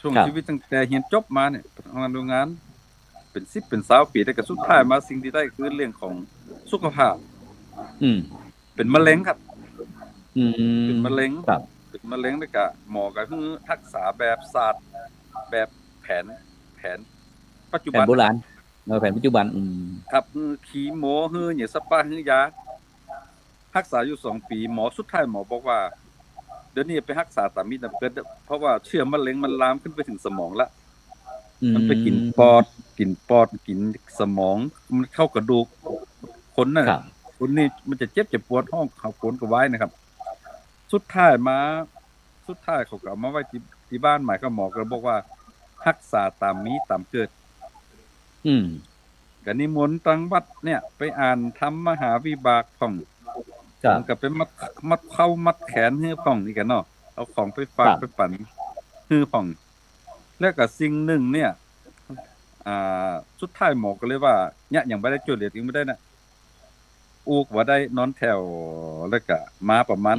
ช่วงชีวิตตั้งแต่เรียนจบมาเนี่ยทำงานโรงงานเป็น10เป็น20ปีแต่ก็สุดท้ายมาสิ่งที่ได้คือเรื่องของสุขภาพเป็นมะเร็งครับเป็นมะเร็งเป็นมะเร็งแล้วก็หมอก็คือรักษาแบบศาสตร์แบบแผนปัจจุบันแผนโบราณแผนปัจจุบันครับคีโมหยังสปายารักษาอยู่2ปีหมอสุดท้ายหมอบอกว่าเดี๋ยวนี้ไปรักษาตามมีดเกิดเพราะว่าเชื้อมะเร็งมันลามขึ้นไปถึงสมองละมันไปกินปอดกินสมองมันเข้ากระดูกคนน่ะคนนี้มันจะเจ็บจะปวดห้องเขาโกนก็ไว้นะครับสุดท้ายเขาก็เอามาไว้ที่บ้านหมายก็หมอก็บอกว่ารักษาตามมีตามเกิด ก็นิมนต์ตังวัดเนี่ยไปอ่านธรรมมหาวิบากของมันก็ไปมัดเข้ามัดแขนฮื้อพ่องนี่กันเนาะเอาของไปฝากไปปั่นฮื้อพ่องแล้วก็สิ่งหนึ่งเนี่ยสุดท้ายหมอก็เลยว่าเนี่ยยังบ่ได้จุดเหรียญอีกบ่ได้นะอูกบ่ได้นอนแถวแล้วก็มาประมาณ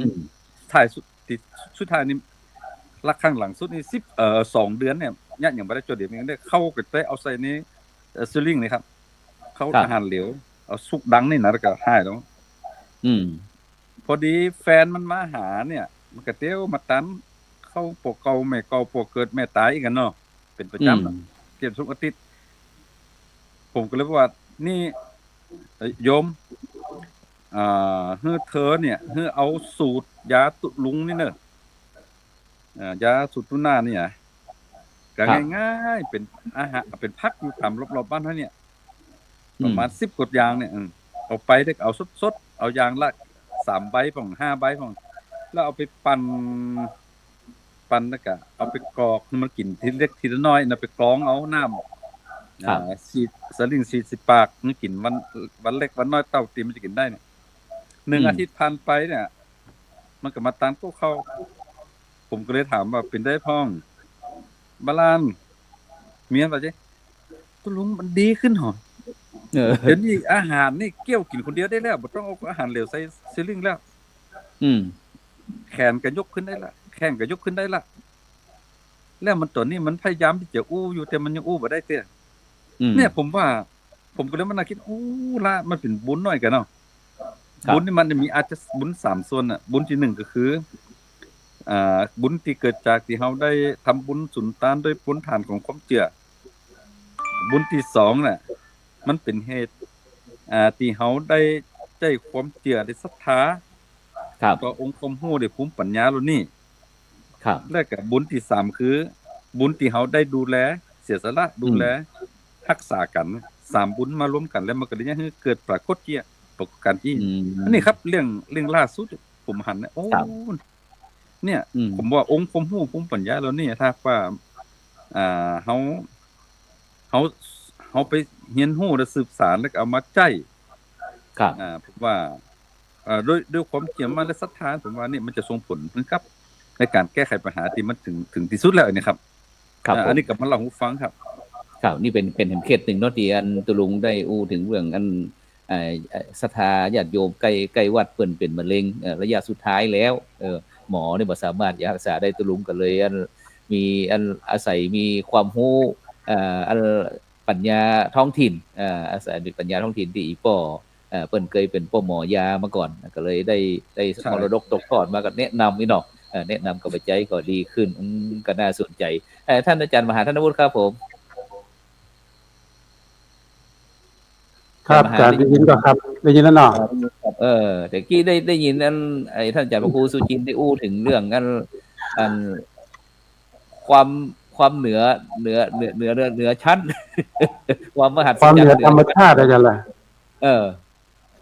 ท้ายสุดท้ายนี่ลักข้างหลังสุดนี่2 เดือนเนี่ยยังบ่ได้จุดเหรียญอีกได้เข้าก็ไปเอาใส่นี่ซิลิงนี่ครับเข้าอาหารเหลวเอาสุกดังนี่นะแล้วก็หายแล้วพอดีแฟนมันมาหาเนี่ยมันก็เตี้ยวมาตันเข้าปกเก่าแม่เก่าปกเกิดแม่ตายอีกกันเนาะเป็นประจำเก็บทุกอาทิตย์ผมก็เลยว่านี่โยมฮื้อเธอเนี่ยฮื้อเอาสูตรยาตุลุงนี่เนอะยาสูตรตุน่าเนี่ยก็ง่ายๆเป็นอาหารเป็นพักอยู่ตามรอบๆบ้านเฮาเนี่ยประมาณ10 กว่าอย่างเนี่ยเอาไปได้เอาสดๆเอาอย่างละ3 ใบของ5 ใบของแล้วเอาไปปั่นแล้วก็เอาไปกรอกมันกินทีเล็กทีละน้อยนะไปกรองเอาน้ำฉีดสลิง40 ปากมันกินวันเล็กวันน้อยเต้าตีมันจะกินได้เนี่ย1 อาทิตย์ผ่านไปเนี่ยมันก็มาตันเข้าผมก็เลยถามว่าเป็นได้พ้องบาลานเมียว่าจิตุลุงมันดีขึ้นหรอเดี๋ยวนี้อาหารนี่เกี่ยวกินคนเดียวได้แล้วบ่ต้องเอาอาหารเหลวใส่ซิลิงแล้วแขนก็ยกขึ้นได้ละแข้งก็ยกขึ้นได้ละแล้วมันตัวนี้มันพยายามที่จะอู้อยู่แต่มันยังอู้บ่ได้เตี้ยเนี่ยผมว่าผมก็เลยมาคิดละมันเป็นบุญน้อยกันเนาะบุญนี่มันจะมีอาจจะบุญ3 ส่วนน่ะบุญที่1ก็คือบุญที่เกิดจากที่เฮาได้ทำบุญสุนทานด้วยผลทานของความเชื่อบุญที่2น่ะมันเป็นเหตุที่เฮาได้ใจความเชื่อได้ศรัทธาต่อองค์ความรู้ได้ภูมิปัญญาแล้วนี่แล้วก็บุญที่3คือบุญที่เฮาได้ดูแลเสียสละดูแลรักษากัน3 บุญมารวมกันแล้วมันก็เลยให้เกิดปรากฏการณ์ที่อันนี้ครับเรื่องล่าสุดผมหันนะเนี่ยผมว่าองค์ความรู้ภูมิปัญญาแล้วนี่ถ้าว่าเฮาไปเรียนรู้และสืบสานแล้วก็เอามาใช้ผมว่าด้วยความเชื่อมั่นและศรัทธาผมว่านี่มันจะส่งผลนะครับในการแก้ไขปัญหาที่มันถึงที่สุดแล้วนี่ครับอันนี้ก็มาเล่าให้ฟังครับนี่เป็นเคสนึงเนาะที่อันตุลุงได้ถึงเรื่องอันศรัทธาญาติโยมใกล้วัดเพิ่นเป็นมะเร็งระยะสุดท้ายแล้วหมอนี่บ่สามารถรักษาได้ตุลุงก็เลยมีอาศัยมีความรู้อันปัญญาท้องถิ่นอาศัยปัญญาท้องถิ่นที่อีป้อเพิ่นเคยเป็นป้อหมอยามาก่อนก็เลยได้มรดกตกทอดมาก็แนะนำนี่เนาะแนะนำกับปัจจัยก็ดีขึ้นก็น่าสนใจท่านอาจารย์มหาธนวุฒิครับผมครับอาจารย์ได้ยินก็ครับได้ยินแล้วเนาะแต่กี้ได้ยินอันท่านอาจารย์พระครูสุจินได้ถึงเรื่องอันความเหนือชั้นความมหัศจรรย์ความเหนือธรรมชาติอาจารย์ล่ะ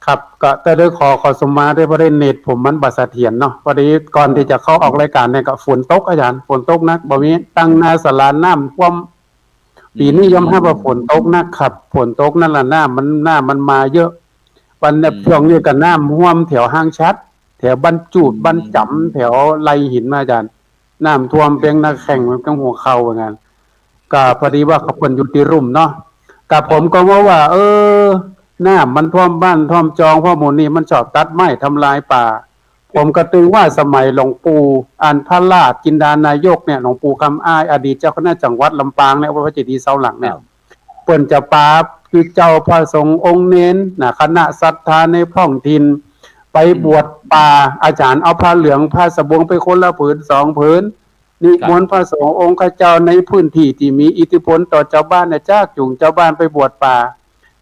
ครับก็แต่ด้วยขอสมมาได้บ่ได้เน็ตผมมันบ่เสถียรเนาะพอดีก่อนที่จะเข้าออกรายการเนี่ยก็ฝนตกอาจารย์ฝนตกนักบ่มีตั้งหน้าศาลาน้ำท่วมปีนี้ยอมรับว่าฝนตกนะครับฝนตกนั่นล่ะน้ำมันมาเยอะวันเนี่ยช่วงนี้ก็น้ำท่วมแถวห้างชัดแถวบ้านจูดบ้านจำแถวไหลหินมาอาจารย์น้ำท่วมเพียงนักแข่งมันก็หัวเข่าเหมือนกันก็พอดีว่าเขาเพิ่นอยู่ที่รุ่มเนาะกับผมก็ว่าน้ำมันท่วมบ้านท่วมจองเพราะหมู่นี้มันชอบตัดไม้ทำลายป่าผมก็ตึงว่าสมัยหลวงปู่พระราชจินดานายกเนี่ยหลวงปู่คำอ้ายอดีตเจ้าคณะจังหวัดลำปางเนี่ยวัดพระเจดีย์เสาหลังเนี่ยเปิ้นจะปราบคือเจ้าพระสงฆ์องค์เน้นคณะศรัทธาในท้องถิ่นไปบวชป่าอาจารย์เอาผ้าเหลืองผ้าสบงไปคนละผืน2 ผืนนิมนต์พระสงฆ์องค์ข้าเจ้าในพื้นที่ที่มีอิทธิพลต่อชาวบ้านเนี่ยจ้าจูงชาวบ้านไปบวชป่า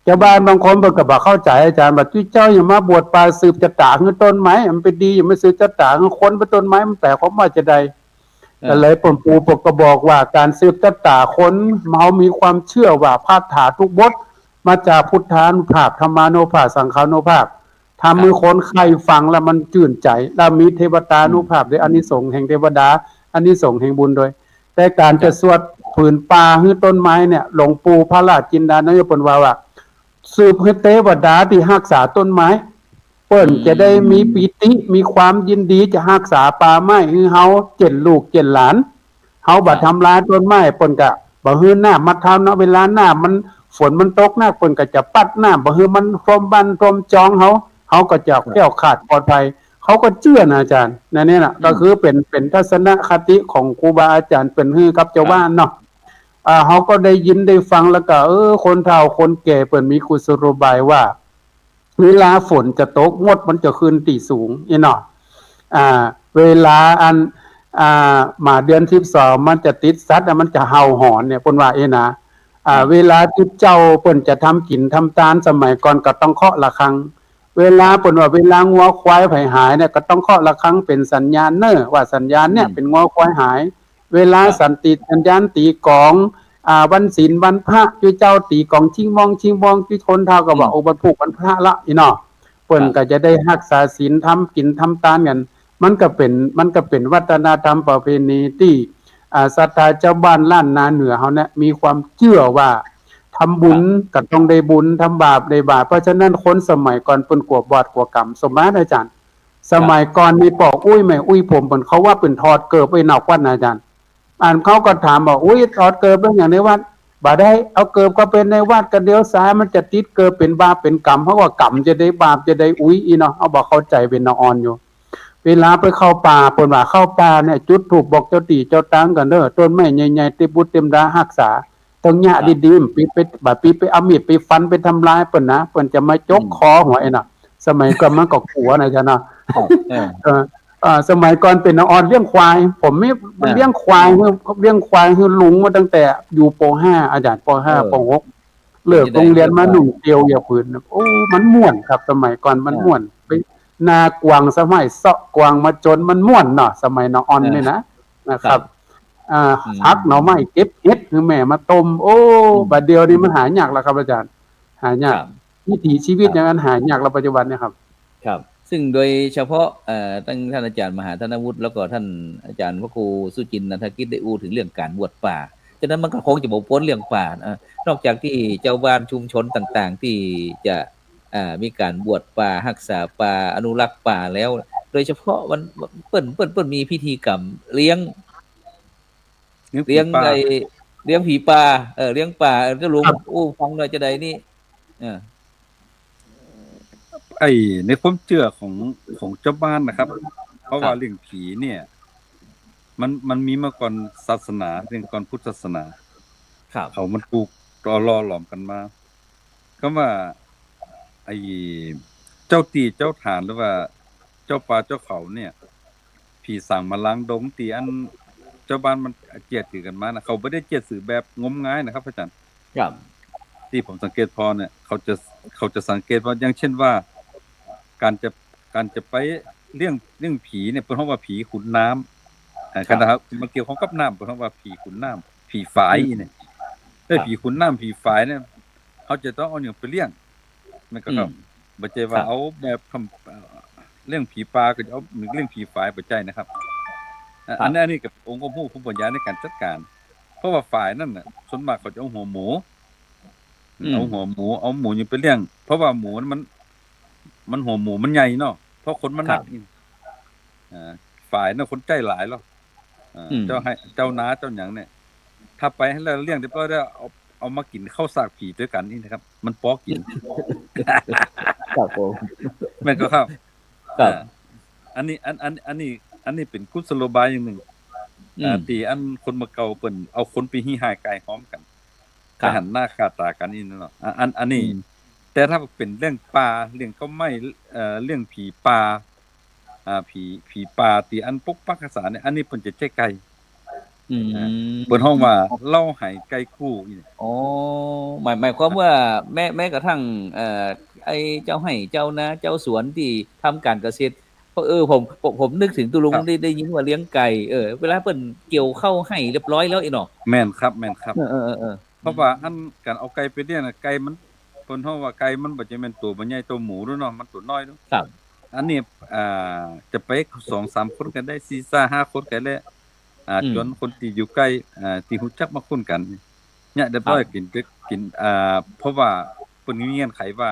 ชาวบ้านบางคนก็บ่เข้าใจอาจารย์ว่าเจ้าอย่ามาบวชป่าสืบจะตาคือต้นไม้มันเป็นดีอย่ามาสืบจะตาคือคนเป็นต้นไม้มันแปลกความว่าจะใดก็เลยปู่ก็บอกว่าการสืบจะตาคนเฮามีความเชื่อว่าพาถาทุกบทมาจากพุทธานุภาพธรรมานุภาพสังฆานุภาพทำมือคนใครฟังแล้วมันชื่นใจแล้วมีเทวตานุภาพด้วยอานิสงส์แห่งเทวดาอานิสงส์แห่งบุญโดยแต่การจะสวดผืนป่าคือต้นไม้เนี่ยหลวงปู่พระราชจินดานายกเปิ้นว่า สืบให้เทวดาที่รักษาต้นไม้เปิ้นจะได้มีปิติมีความยินดีจะรักษาป่าไม้ให้เฮาเจ็ดลูกเจ็ดหลานเฮาบ่ทำลายต้นไม้เปิ้นก็บ่ฮื้อน้ำมาทำเนาะเวลาน้ำมันฝนมันตกนะเปิ้นก็จะปัดน้ำบ่ฮื้อมันท่วมบ้านท่วมจองเฮาก็จะแคล้วคลาดปลอดภัยเขาก็เชื่อนะอาจารย์นั่นเนี่ยน่ะก็คือเป็นทัศนคติของครูบาอาจารย์เป็นฮื้อกับชาวบ้านเนาะเฮาก็ได้ยินได้ฟังแล้วก็คนเฒ่าคนแก่เปิ้นมีกุศโลบายว่าเวลาฝนจะตกมดมันจะขึ้นที่สูงอีเนาะเวลาอันมาเดือน12มันจะติดสัตว์มันจะเห่าหอนเนี่ยเพิ่นว่านะเวลาที่เจ้าเปิ้นจะทำกินทำทานสมัยก่อนก็ต้องเคาะระฆังเวลาเปิ้นว่าเวลางัวควายหายเนี่ยก็ต้องเคาะระฆังเป็นสัญญาณว่าสัญญาณเนี่ยเป็นงัวควายหายเวลาสัญญาณตีกองวันศีลวันพระจุเจ้าตีกองชิงมองจุคนเท่าก็ว่าโอ้วันพุกวันพระละอีเนาะเปิ้นก็จะได้รักษาศีลทำกินทำทานกันมันก็เป็นวัฒนธรรมประเพณีที่ศรัทธาเจ้าบ้านล้านนาเหนือเฮาเนี่ยมีความเชื่อว่าทำบุญก็ต้องได้บุญทำบาปได้บาปเพราะฉะนั้นคนสมัยก่อนเปิ้นกลัวบาปกลัวกรรมสมมาตรอาจารย์สมัยก่อนมีปอกอุ้ยแม่อุ้ยผมเปิ้นเขาว่าเปิ้นถอดเกิบไปนอกวัดนะอาจารย์เขาก็ถามบอกอุ้ยถอดเกิบเป็นอย่างในวัดบ่ได้เอาเกิบก็เป็นในวัดกันเดียวซ้ายมันจะติดเกิบเป็นบาปเป็นกรรมเพราะว่ากรรมจะได้บาปจะได้อุ้ยอีเนาะเอาบอกเข้าใจเป็นนอนอยู่เวลาไปเข้าป่าเปิ้นว่าเข้าป่าเนี่ยจุดธูปบอกเจ้าตีเจ้าตังกันเด้อต้นไม้ใหญ่ๆเต็มบุญเต็มดารักษาต้องหญ้าดีๆปีไปเอามีดไปฟันไปทำลายเปิ้นนะเปิ้นจะมาจกคอหัวไอ้น่ะสมัยก่อนมันก็กลัวนะจ๊ะเนาะสมัยก่อนเป็นนอนเลี้ยงควายผมไม่เลี้ยงควายคือลุงมาตั้งแต่อยู่ป .5 อาจารย์ป .5 ป .6 เลิกโรงเรียนมาหนุ่มเตียวอย่าพื้นโอ้มันม่วนครับสมัยก่อนมันม่วนไปนากวางสมัยเซาะกวางมาจนมันม่วนเนาะสมัยนอนนี่นะครับพักหน่อไม้เก็บเห็ดคือแม่มาต้มโอ้บัดเดียวนี้มันหายากแล้วครับอาจารย์หายากวิถีชีวิตอย่างนั้นหายากแล้วปัจจุบันเนี่ยครับครับซึ่งโดยเฉพาะตั้งท่านอาจารย์มหาธนวุฒิแล้วก็ท่านอาจารย์พระครูสุจินต์นันทกิจได้อู้ถึงเรื่องการบวชป่าฉะนั้นมันก็คงจะบ่พ้นเรื่องป่านอกจากที่เจ้าบ้านชุมชนต่างๆที่จะมีการบวชป่ารักษาป่าอนุรักษ์ป่าแล้วโดยเฉพาะมันเปิ้นมีพิธีกรรมเลี้ยงผีป่าเลี้ยงป่าเจ้าลุงอู้ฟังหน่อยจะได้นี่ในความเชื่อของเจ้าบ้านนะครับเพราะว่าเรื่องผีเนี่ยมันมีมาก่อนศาสนาเรื่องก่อนพุทธศาสนาเขามันปลูกล่อหลอมกันมาก็ว่าเจ้าตีเจ้าฐานหรือว่าเจ้าป่าเจ้าเขาเนี่ยผีสั่งมาล้างดงตีอันเจ้าบ้านมันเจียดถือกันมานะเขาไม่ได้เจียดสื่อแบบงมงายนะครับอาจารย์ครับที่ผมสังเกตพอเนี่ยเขาจะสังเกตว่าอย่างเช่นว่าการจะไปเรื่องผีเนี่ยเพราะว่าผีขุนน้ำนะครับมันเกี่ยวข้องกับน้ำเพราะว่าผีขุนน้ำผีฝายเนี่ยผีขุนน้ำผีฝายเนี่ยเขาจะต้องเอาอย่างไปเลี้ยงมันก็ครับบ่ใจว่าเอาแบบเรื่องผีปลาก็จะเอาเรื่องผีฝายบ่ใจนะครับอันนี้กับองค์ผู้ปัญญาในการจัดการเพราะว่าฝายนั่นน่ะส่วนมากเขาจะเอาหัวหมูเอาหมูอยู่ไปเลี้ยงเพราะว่าหมูมันหัวหมูมันใหญ่เนาะเพราะคนมันหนักฝ่ายน่ะคนใจหลายแล้วเจ้าน้าเจ้าหยังเนี่ยถ้าไปให้เราเลี้ยงเดี๋ยวได้เอามากินข้าวสากผีด้วยกันนี่นะครับมันปอกินครับผมแม่นก็ครับอันนี้เป็นกุศโลบายอย่างหนึ่งตีอันคนมาเก่าเปิ้นเอาคนไปหิ้หายกายพร้อมกันไปหันหน้าคาตากันนี่เนาะอันนี้แต่ถ้าเป็นเรื่องป่าเรื่องก็ไม่เรื่องผีป่าผีป่าตีอันปกปักรักษาเนี่ยอันนี้เพิ่นจะใจไกลเปิ้นฮ้องว่าเล่าให้ไกลคู่นี่อ๋อหมายความว่าแม้กระทั่งไอ้เจ้าให้เจ้านาเจ้าสวนที่ทำการเกษตรผมนึกถึงตุลุงได้ยินว่าเลี้ยงไก่เวลาเปิ้นเกี่ยวเข้าให้เรียบร้อยแล้วอีเนาะแม่นครับเพราะว่าอันการเอาไก่ไปเลี้ยงน่ะไก่มันเพิ่นฮ้องว่าไก่มันบ่จะแม่นตัวบ่ใหญ่ตัวหมูเนาะมันตัวน้อยเนาะครับอันนี้จะไป 2-3 คนกันได้ 4-5 คนกันแล้วจนคนที่อยู่ใกล้ที่รู้จักมาคุ้นกันเนี่ยเรียบร้อยกินเพราะว่า พิ่นมีเงื่อนไขว่า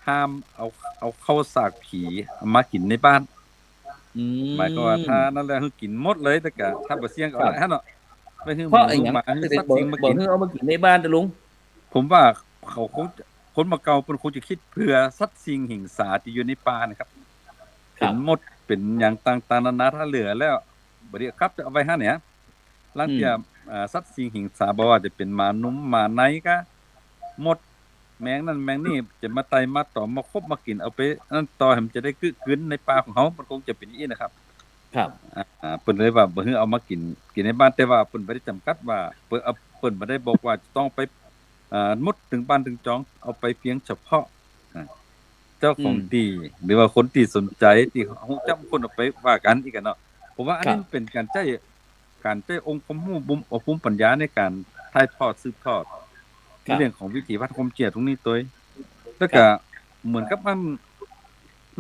ห้ามเอาเข้าสากผีเอามากินในบ้านหมายความว่าถ้านั่นแหละคือกินหมดเลยแต่ก็ถ้าบ่เสี่ยงก็เอาละเนาะไม่คือห เพราะ มู ไอ้หยัง หมาคือสัตว์ บ่ สิ่งมา บ่ กิน ให้เอามากินในบ้านตะลุง ผมว่าเขาคงจะคนมาเก่าเพิ่นคงจะคิดเพื่อสัตว์สิ่งหิงสาที่อยู่ในป่านะครับเป็นมดเป็นหยังต่างๆนานาถ้าเหลือแล้วบ่ได้ครับจะเอาไว้หาเนี่ยลางเที่ยสัตว์สิ่งหิงสาบ่ว่าจะเป็นหมานุ่มหมาในก็มดแมงนั่นแมงนี่จะมาไต่มาตอมมาคบมากินเอาไปนั่นต่อให้มันจะได้กลืนในป่าของเฮามันคงจะเป็นอย่างนี้นะครับ ครับ เพิ่นเลยว่าบ่ฮือเอามากินในบ้านแต่ว่าเพิ่นบ่ได้จำกัดว่าเพิ่นบ่ได้บอกว่าจะต้องไปมุดถึงบ้านถึงจองเอาไปเพียงเฉพาะเจ้าของดีหรือว่าคนที่สนใจที่ฮู้จักคนเอาไปว่ากันอีกกันเนาะผมว่าอันนี้เป็นการใช้องค์ความรู้ภูมิปัญญาในการถ่ายทอดสืบทอดในเรื่องของวิถีวัฒนธรรมเจียตรงนี้ตัวแล้วก็เหมือนกับมัน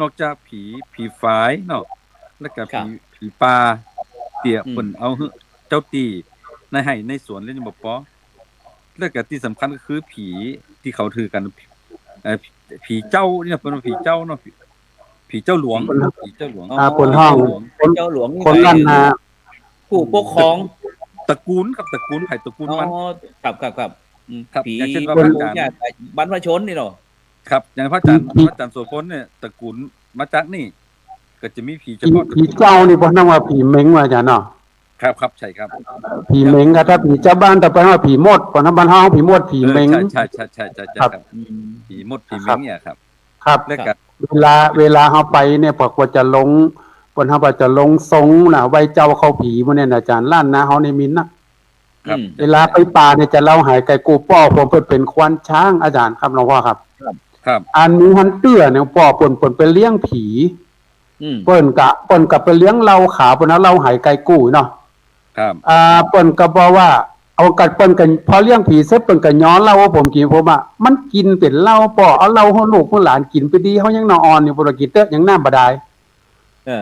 นอกจากผีฝายเนาะแล้วก็ผีป่าเตี่ยเพิ่นเอาเจ้าตีในไร่ในสวนเล่นบ่ปอแล้วก็ที่สำคัญก็คือผีที่เขาถือกันผีเจ้าเนี่ยเพิ่นว่าผีเจ้าเนาะผีเจ้าหลวงผีเจ้าหลวง ปนห้อง เจ้าหลวง คนลั่นนา ผู้ปกครอง ตระกูลครับตระกูลไผตระกูลมัน ครับครับ ผี อย่างเช่นว่า บร พ ร ระอาจารย์ บรรพชนนี่เนาะ ครับอย่างพระอาจารย์โสพลเนี่ยตระกูลมาจากนี่ก็จะมีผีเฉพาะ ผีเจ้านี่บ่นำว่าผีเม้งว่าอาจารย์เนาะ ครับใช่ครับ ผีเม้งก็ถ้าผีเจ้าบ้านแต่ไปว่าผีมดบ่นำบ้านเฮาผีมดผีเม้ง ใช่ครับผีมดผีเม้งเนี่ยครับ ครับ แล้วก็ เวลาเฮาไปเนี่ยพวกว่าจะลงเพิ่นเฮาว่าจะลงทรงน่ะไว้เจ้าเข้าผีมื้อเนี่ยอาจารย์ล้านนาเฮานี่มีนะครับ เวลาไปป่าเนี่ยจะเล่าหายไก่กูป้อผมเพิ่นเป็นควานช้างอาจารย์ครับหลวงพ่อครับ ครับ อันนี้ฮันเตื้อเนี่ยป้อเพิ่นไปเลี้ยงผีเพิ่นกะไปเลี้ยงเหล้าขาวเพิ่นเอาเหล้าหายไก่กูเนาะ ครับ เปิ้นก็บอกว่าเอากัดเปิ้นกันพอเลี้ยงผีเสร็จเปิ้นก็ย้อนเหล้าว่าผมกินผมอ่ะมันกินเป็นเหล้าป่อเอาเหล้าให้ลูกให้หลานกินไปดีเฮายังนอนอ่อนอยู่บ่ได้กินเตอะยังน้ำบ่ได้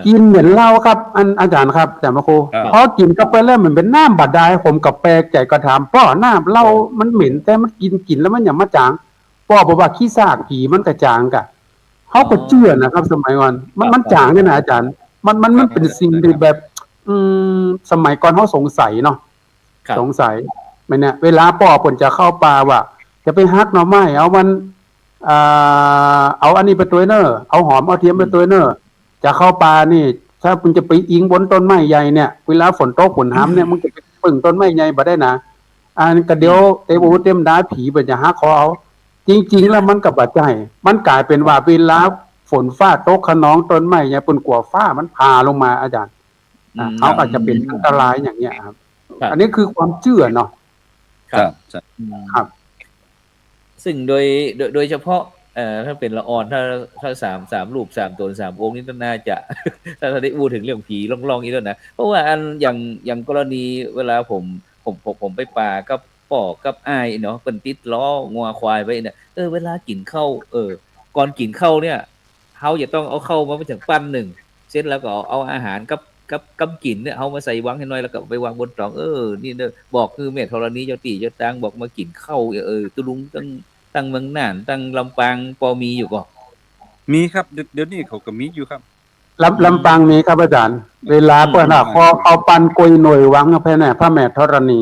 กินเหมือนเหล้าครับอาจารย์ครับอาจารย์มะครูพอกินก็ไปแล้วมันเป็นน้ำบ่ได้ผมก็แปลกใจก็ถามป้อน้ำเหล้ามันเหม็นแต่มันกินแล้วมันหยังมาจางป้อบอกว่าขี้ซากผีมันก็จางกะเฮาก็เชื่อนะครับสมัยก่อนมันจางเนี่ยนะอาจารย์มันเป็นสิ่งที่แบบสมัยก่อนเขาสงสัยเนาะสงสัยไม่เนี่ยเวลาป่อผลจะเข้าป่าว่าจะไปฮักหน่อไม้เอามันเอาอันนี้ไปตัวเนอร์เอาหอมเอาเทียมไปตัวเนอร์จะเข้าป่านี่ถ้าคุณจะไปอิงบนต้นไม้ใหญ่เนี่ยเวลาฝนตกฝนห้ำเนี่ยมันจะไปปึ่งต้นไม้ใหญ่บ่ได้นะอันก็เดี๋ยวเตบูเต็มดาผีไปจะฮักคอเอาจริงๆแล้วมันกับปัจจัยมันกลายเป็นว่าเวลาฝนฟ้าตกขนองต้นไม้ใหญ่ปนกลัวฟ้ามันพาลงมาอาจารย์เขาอาจจะเป็นอันตรายอย่างเงี้ยครับ อันนี้คือความเชื่อเนาะ ครับ ซึ่งโดยเฉพาะถ้าเป็นละออนถ้าสามรูป3ตน3องค์นี้น่าจะถ้าได้พูดถึงเรื่องผีล่องๆอีกแล้วนะเพราะว่าอันอย่างกรณีเวลาผมไปป่ากับป่อกับอ้ายเนาะเปิ้นติดล้องัวควายไว้เนี่ยเวลากินข้าวก่อนกินข้าวเนี่ยเฮาจะต้องเอาเข้ามาถึงปั้นหนึ่งเสร็จแล้วก็เอาอาหารกับกินเนี่ยเฮามาใส่วางให้น้อยแล้วก็ไปวางบนตรองนี่เด้อบอกคือแม่ธรณีเจ้าตีเจ้าตางบอกมากินข้าวตุลุงตั้งเมืองน่านตั้งลำปางพอมีอยู่ก็มีครับเดี๋ยวนี้เขาก็มีอยู่ครับลำปางมีครับอาจารย์เวลาเปิ้นน่ะขอเอาปันกวยหน่วยวังพระแม่ธรณี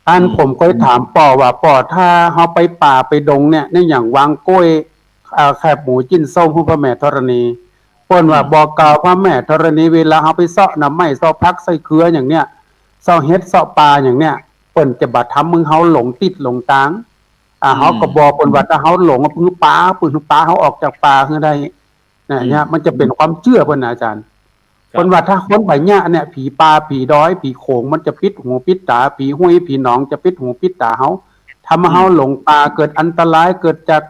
อันผมเคยถามป่อว่าป่อถ้าเฮาไปป่าไปดงเนี่ยในอย่างวางกล้วยแคบหมูจิ้นส้มพระแม่ธรณีเปิ้นว่าบอกกล่าวพระแม่ธรณีเวลาเฮาไปเซาะหน่อไม้เซาะพักใส่เครืออย่างเนี้ยเซาะเฮ็ดเซาะปลาอย่างเนี้ยเปิ้นจะบ่ทำมึงเฮาหลงติดหลงตางเฮาก็บอกเปิ้นว่าถ้าเฮาหลงปื้อปลาเฮาออกจากป่าคือได้เนี่ยมันจะเป็นความเชื่อเพิ่นอาจารย์เพิ่นว่าถ้าคนไปเนี่ยเนี่ยผีปลาผีดอยผีโขงมันจะปิดหูปิดตาผีห้วยผีหนองจะปิดหูปิดตาเฮาทำให้เฮาหลงป่าเกิดอันตรายเกิดจาก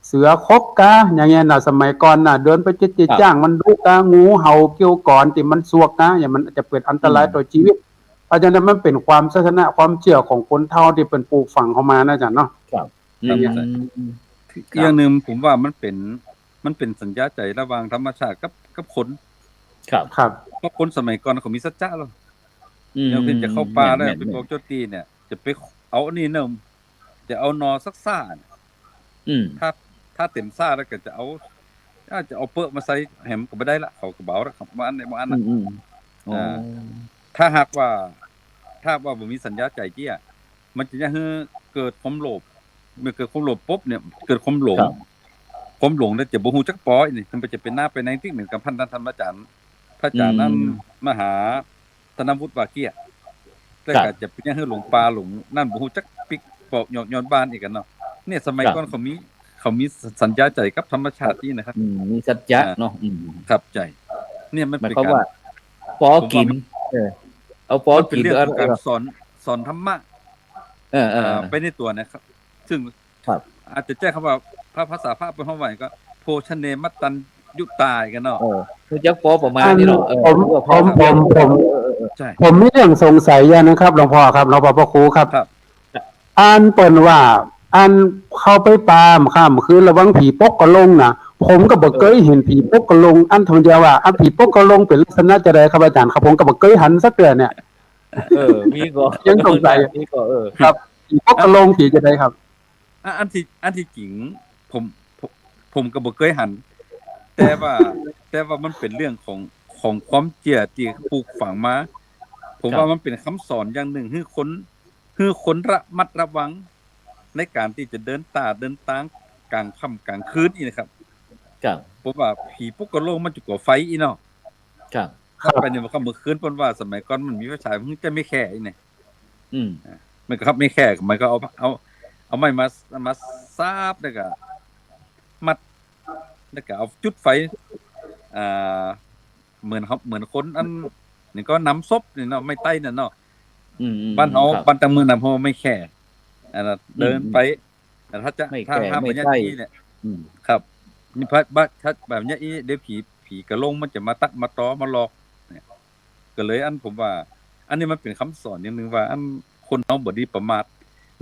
เสือคบกะอย่างเงี้ยน่ะสมัยก่อนน่ะเดินไปจิตจ้างมันดุกะงูเห่าเกี่ยวก่อนที่มันสวกนะอย่างมันจะเกิดอันตรายต่อชีวิตเพราะฉะนั้นมันเป็นความศาสนาความเชื่อของคนเฒ่าที่เป็นปลูกฝังเข้ามานะอาจารย์เนาะครับอย่างนึงผมว่ามันเป็นสัญญาใจระหว่างธรรมชาติกับคนครับเพราะคนสมัยก่อนเขามีสัจจะแล้วแล้วเพิ่นจะเข้าป่าแล้วไปบอกเจ้าตีเนี่ยจะไปเอาอันนี้เนิ่มจะเอานอสักซ่า ถ้าเต็มซ่าแล้วก็จะเอาเปอะมาใส่แหมก็บ่ได้ละเขาก็เบาแล้วครับว่าอันในบ่อันน่ะถ้าหากว่าบ่มีสัญญาใจเกี้ยมันจะให้เกิดความโลภเมื่อเกิดความโลภปุ๊บเนี่ยเกิดความหลงแล้วจะบ่ฮู้จักปอนี่มันจะเป็นหน้าไปในที่เหมือนกับพันธรรมอาจารย์พระอาจารย์นั้นมหาธนวุฒิวาเกียแต่ก็จะเป็นให้หลงป่าหลงนั่นบ่ฮู้จักปิกปอกย้อนบ้านอีกกันเนาะเนี่ยสมัยก่อนเขามีสัญญาใจกับธรรมชาตินี่นะครับมีสัจจะเนาะครับใจเนี่ยมันเป็นการปอกินเอาปอกินเรื่องการสอนธรรมะไปในตัวนะครับซึ่งอาจจะแจ้งคำว่าภาษาพระเป็นห้องไหวก็โพชเนมัตตัญยุตายกันเนาะคือจักปอประมาณนี้เนาะผมมีเรื่องสงสัยอย่างนะครับหลวงพ่อครับหลวงพ่อพระครูครับอ่านเปิ้นว่าอันเข้าไปปามข้ามคืนระวังผีปกกะลงน่ะผมก็บ่เคยเห็นผีปกกะลงอันทำเดียวว่าอันผีปกกะลงเป็นลักษณะจะได้ครับอาจารย์ครับผมก็บ่เคยหันสักเทื่อเนี่ยมีก็ยังสงสัยมีก็ครับผีปกกะลงผีจะได้ครับอันที่จริงผมก็บ่เคยหันแต่ว่ามันเป็นเรื่องของความเชื่อที่ปลูกฝังมาผมว่ามันเป็นคำสอนอย่างหนึ่งให้คนระมัดระวังในการที่จะเดินตางกลางค่ำกลางคืนนี่นะครับผมว่าผีปกกะโลงมันจะก่อไฟอีเนาะถ้าไปเนี่ยมันก็เมื่อคืนเพิ่นว่าสมัยก่อนมันมีไฟฉายมันจะไม่แค่อีเนี่ยมันก็ครับไม่แค่มันก็เอาไม้มาซาบแล้วก็มัดแล้วก็เอาจุดไฟเหมือนคนอันนี่ก็น้ำซบนี่เนาะไม่ใต้นั่นเนาะบ้านเฮาบ้านตะมือน่ะเพราะไม่แค่เดินไปแต่ถ้าแบบนี้เนี่ยครับนี่ถ้าแบบนี้เดี๋ยวผีกระลงมันจะมาตักมาตอมาหลอกเนี่ยก็เลยอันผมว่าอันนี้มันเป็นคำสอนอย่างนึงว่าอันคนเฮาบ่ดีประมาท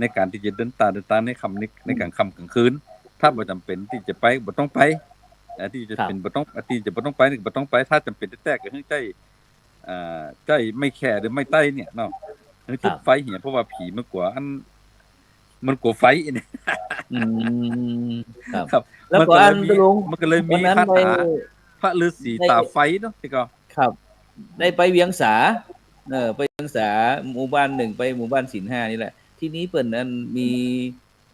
ในการที่จะเดินตาในค่ำในกลางค่ำกลางคืนถ้าบ่จำเป็นที่จะไปบ่ต้องไปที่จะเป็นบ่ต้องที่จะบ่ต้องไปนี่บ่ต้องไปถ้าจำเป็นแต่ก็คือใจไม่แค่หรือไม่ใต้เนี่ยเนาะจุดไฟเหี่ยเพราะว่าผีมันกลัวอันมันกลัวไฟเนี่ยครับแล้วก็อันมันก็เลยมีคาถาพระฤาษีตาไฟเนาะที่ก็ครับได้ไปเวียงสาไปเวียงสาหมู่บ้าน1ไปหมู่บ้านศีล5นี่แหละที่นี้เปิ้นนั้นมี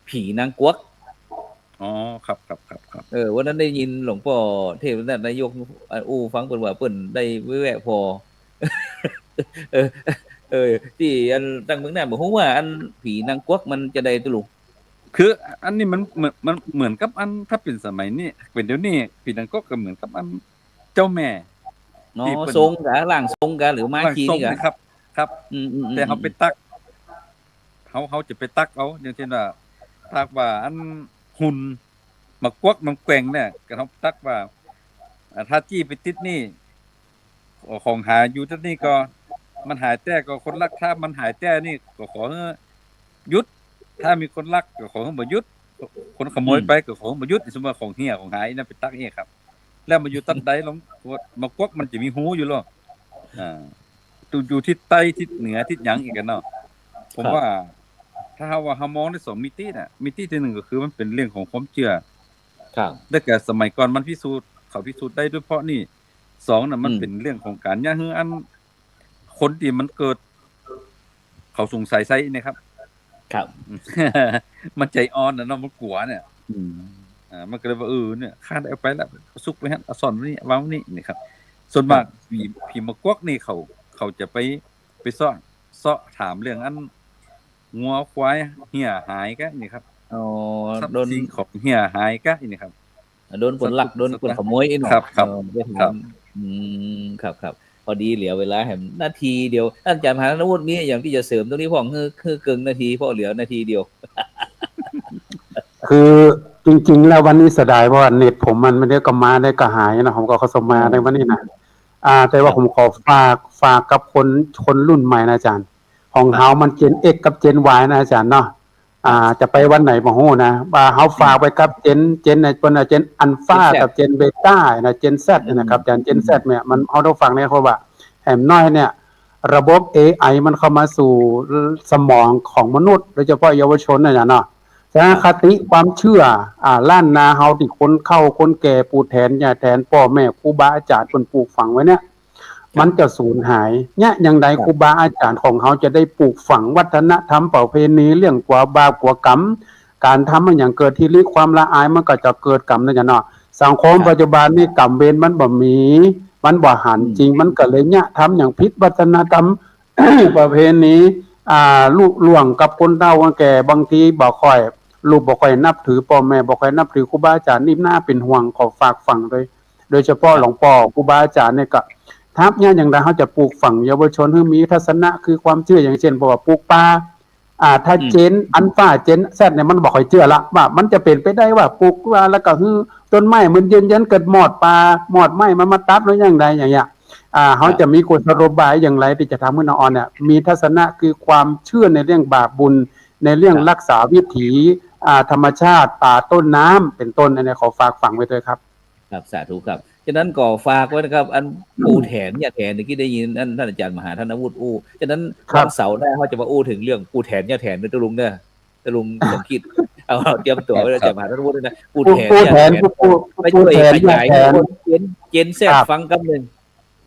ผีนางกวักอ๋อครับวันนั้นได้ยินหลวงพ่อเทพนายกฟังเปิ้นว่าเปิ้นได้แวะพอที่อันตั้งเมืองน่ะบ่ฮู้ว่าอันผีนางกวักมันจะได้ตุลุคืออันนี้มันเหมือนกับอันถ้าเป็นสมัยนี้เป็นเดี๋ยวนี้ผีนางกวักก็เหมือนกับอันเจ้าแม่เนาะทรงกะร่างทรงกะหรือมาคีนี่กะครับแต่เฮาไปตักเฮาจะไปตักเอาอย่างเช่นว่าถ้าว่าอันหุ่นมากวักมันแกว่งเนี่ยก็เฮาตักว่าถ้าจี้ไปติดนี่ของหาอยู่ที่นี่ก็มันหายแต่ก็คนรักถ้ามันหายแต่นี่ก็ขอหยุดถ้ามีคนรักก็ขอให้บ่หยุดคนขโมยไปก็ขอให้บ่หยุดสมมุติว่าของเหี้ยของหายนั่นไปตักเองครับแล้วมาอยู่ตัดใดลงมากวักมันจะมีหูอยู่หรออยู่ทิศใต้ทิศเหนือทิศหยังอีกกันเนาะผมว่าถ้าว่าเฮามองใน2มิติน่ะมิติที่1ก็คือมันเป็นเรื่องของความเชื่อครับแต่ก็สมัยก่อนมันพิสูจน์ได้ด้วยเพราะนี่2น่ะมันเป็นเรื่องของการย่าฮืออันคนที่มันเกิดเขาสงสัยไสนะครับครับมันใจอ่อนน่ะเนาะมันกลัวเนี่ยมันก็เลยว่าเนี่ยข้าได้เอาไปแล้วซุกไว้หั่นเอาซ่อนไว้นี่วางไว้นี่ครับส่วนมากผีมากวักนี่เขาจะไปเสาะถามเรื่องอันงัวควายเหี้ยหายกะนี่ครับโดนของเหี้ยหายกะนี่ครับโดนคนลักโดนคนขโมยอีกเนาะครับพอดีเหลือเวลาแห่นาทีเดียวอาจารย์มหานวุฒิมีอย่างที่จะเสริมตรงนี้พ่อคือเกินนาทีเพราะเหลือนาทีเดียวคือจริงๆแล้ววันนี้เสียดายเพราะเน็ตผมมันไม่ได้ก็มาได้ก็หายนะผมก็เข้าสมาในวันนี้นะแต่ว่าผมขอฝากกับคนรุ่นใหม่นะอาจารย์ของเฮามันเจน X กับเจน Y นะอาจารย์เนาะจะไปวันไหนบ่ฮู้นะว่าเฮาฝากไปกับเจนในเพิ่นเจนอัลฟากับเจนเบต้านะเจน Z นะครับอาจารย์เจน Z เนี่ยมันเฮาต้องฟังเนี่ยเพราะว่าแหมน้อยเนี่ยระบบ AI มันเข้ามาสู่สมองของมนุษย์โดยเฉพาะเยาวชนน่ะเนาะ คติความเชื่อล้านนาเฮาที่คนเข้าคนแก่ปู่แทนย่าแทนพ่อแม่ครูบาอาจารย์เพิ่นปลูกฝังไว้เนี่ยมันจะสูญหายเนี่ยอย่างใดครูบาอาจารย์ของเฮาจะได้ปลูกฝังวัฒนธรรมประเพณีเรื่องกว่าบาปกว่ากรรมการทำมันอย่างเกิดที่ลิความละอายมันก็จะเกิดกรรมนั่นจ้ะเนาะสังคมปัจจุบันนี่กรรมเวรมันบ่มีมันบ่หันจริงมันก็เลยเนี่ยทำอย่างผิดวัฒนธรรม ประเพณีลูกล่วงกับคนเฒ่าคนแก่บางทีบ่ค่อยลูกบ่ค่อยนับถือพ่อแม่บ่ค่อยนับถือครูบาอาจารย์นี่น่าเป็นห่วงขอฝากฝังโดยเฉพาะหลวงพ่อครูบาอาจารย์เนี่ยก็ทับเนี่ยอย่างใดเขาจะปลูกฝังเยาวชนให้มีทัศนะคือความเชื่ออย่างเช่นบอกว่าปลูกป่าถ้าเจนอันฟ้าเจนแซดเนี่ยมันบ่ค่อยเชื่อละว่ามันจะเป็นไปได้ว่าปลูกว่าแล้วก็คือต้นไม้มันยืนยันเกิดหมอดป่าหมอดไม้มันมาตัดหรืออย่างใดอย่างเงี้ยเขาจะมีกฎนโยบายอย่างไรที่จะทำให้น้องออนเนี่ยมีทัศนะคือความเชื่อในเรื่องบาปบุญในเรื่องรักษาวิถีธรรมชาติป่าต้นน้ำเป็นต้นอันนี้ขอฝากฝังไว้ด้วยครับครับสาธุครับฉะนั้นก็ฝากไว้นะครับอันปูแถนยาแถนเมื่อกี้ได้ยินท่านอาจารย์มหาธนวุฒิอู้ฉะนั้นวันเสาร์หน้าเขาจะมาอู้ถึงเรื่องปูแถนยาแถนด้วยตะลุงเนี่ยตะลุงสมคิดเอาเตรียมตัวไว้อาจารย์มหาธนวุฒิด้วยนะปูแถนยาแถนไม่ช่วยขยายเจนแซ่ฟังกันหนึ่ง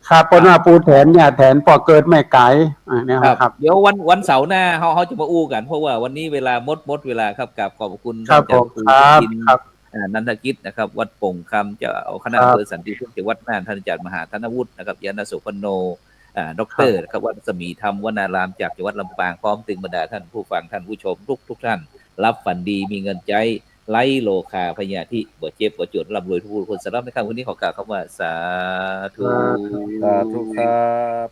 ครับปนว่าปูแถนยาแถนพอเกิดไม่ไกลเนี่ยครับเดี๋ยววันเสาร์หน้าเขาจะมาอู้กันเพราะว่าวันนี้เวลาหมดเวลาครับกับขอบคุณท่านอาจารย์ครับนันทกิจนะครับวัดป่งคำจะเอาคณะอำเภอสันติสุขจังหวัดน่านท่านอาจารย์มหาธนวุฒินะครับยานสุพรรณโนดรครับวัดสมีธรรมวนารามจากจังหวัดลำปางพร้อมถึงบรรดาท่านผู้ฟังท่านผู้ชมทุกท่านรับฝันดีมีเงินใจไล่โลคาพยาธิบ่เจ็บบ่จนร่ำรวยทุกคนสำหรับในคำวันนี้ขอกล่าวคำว่าสาธุครับ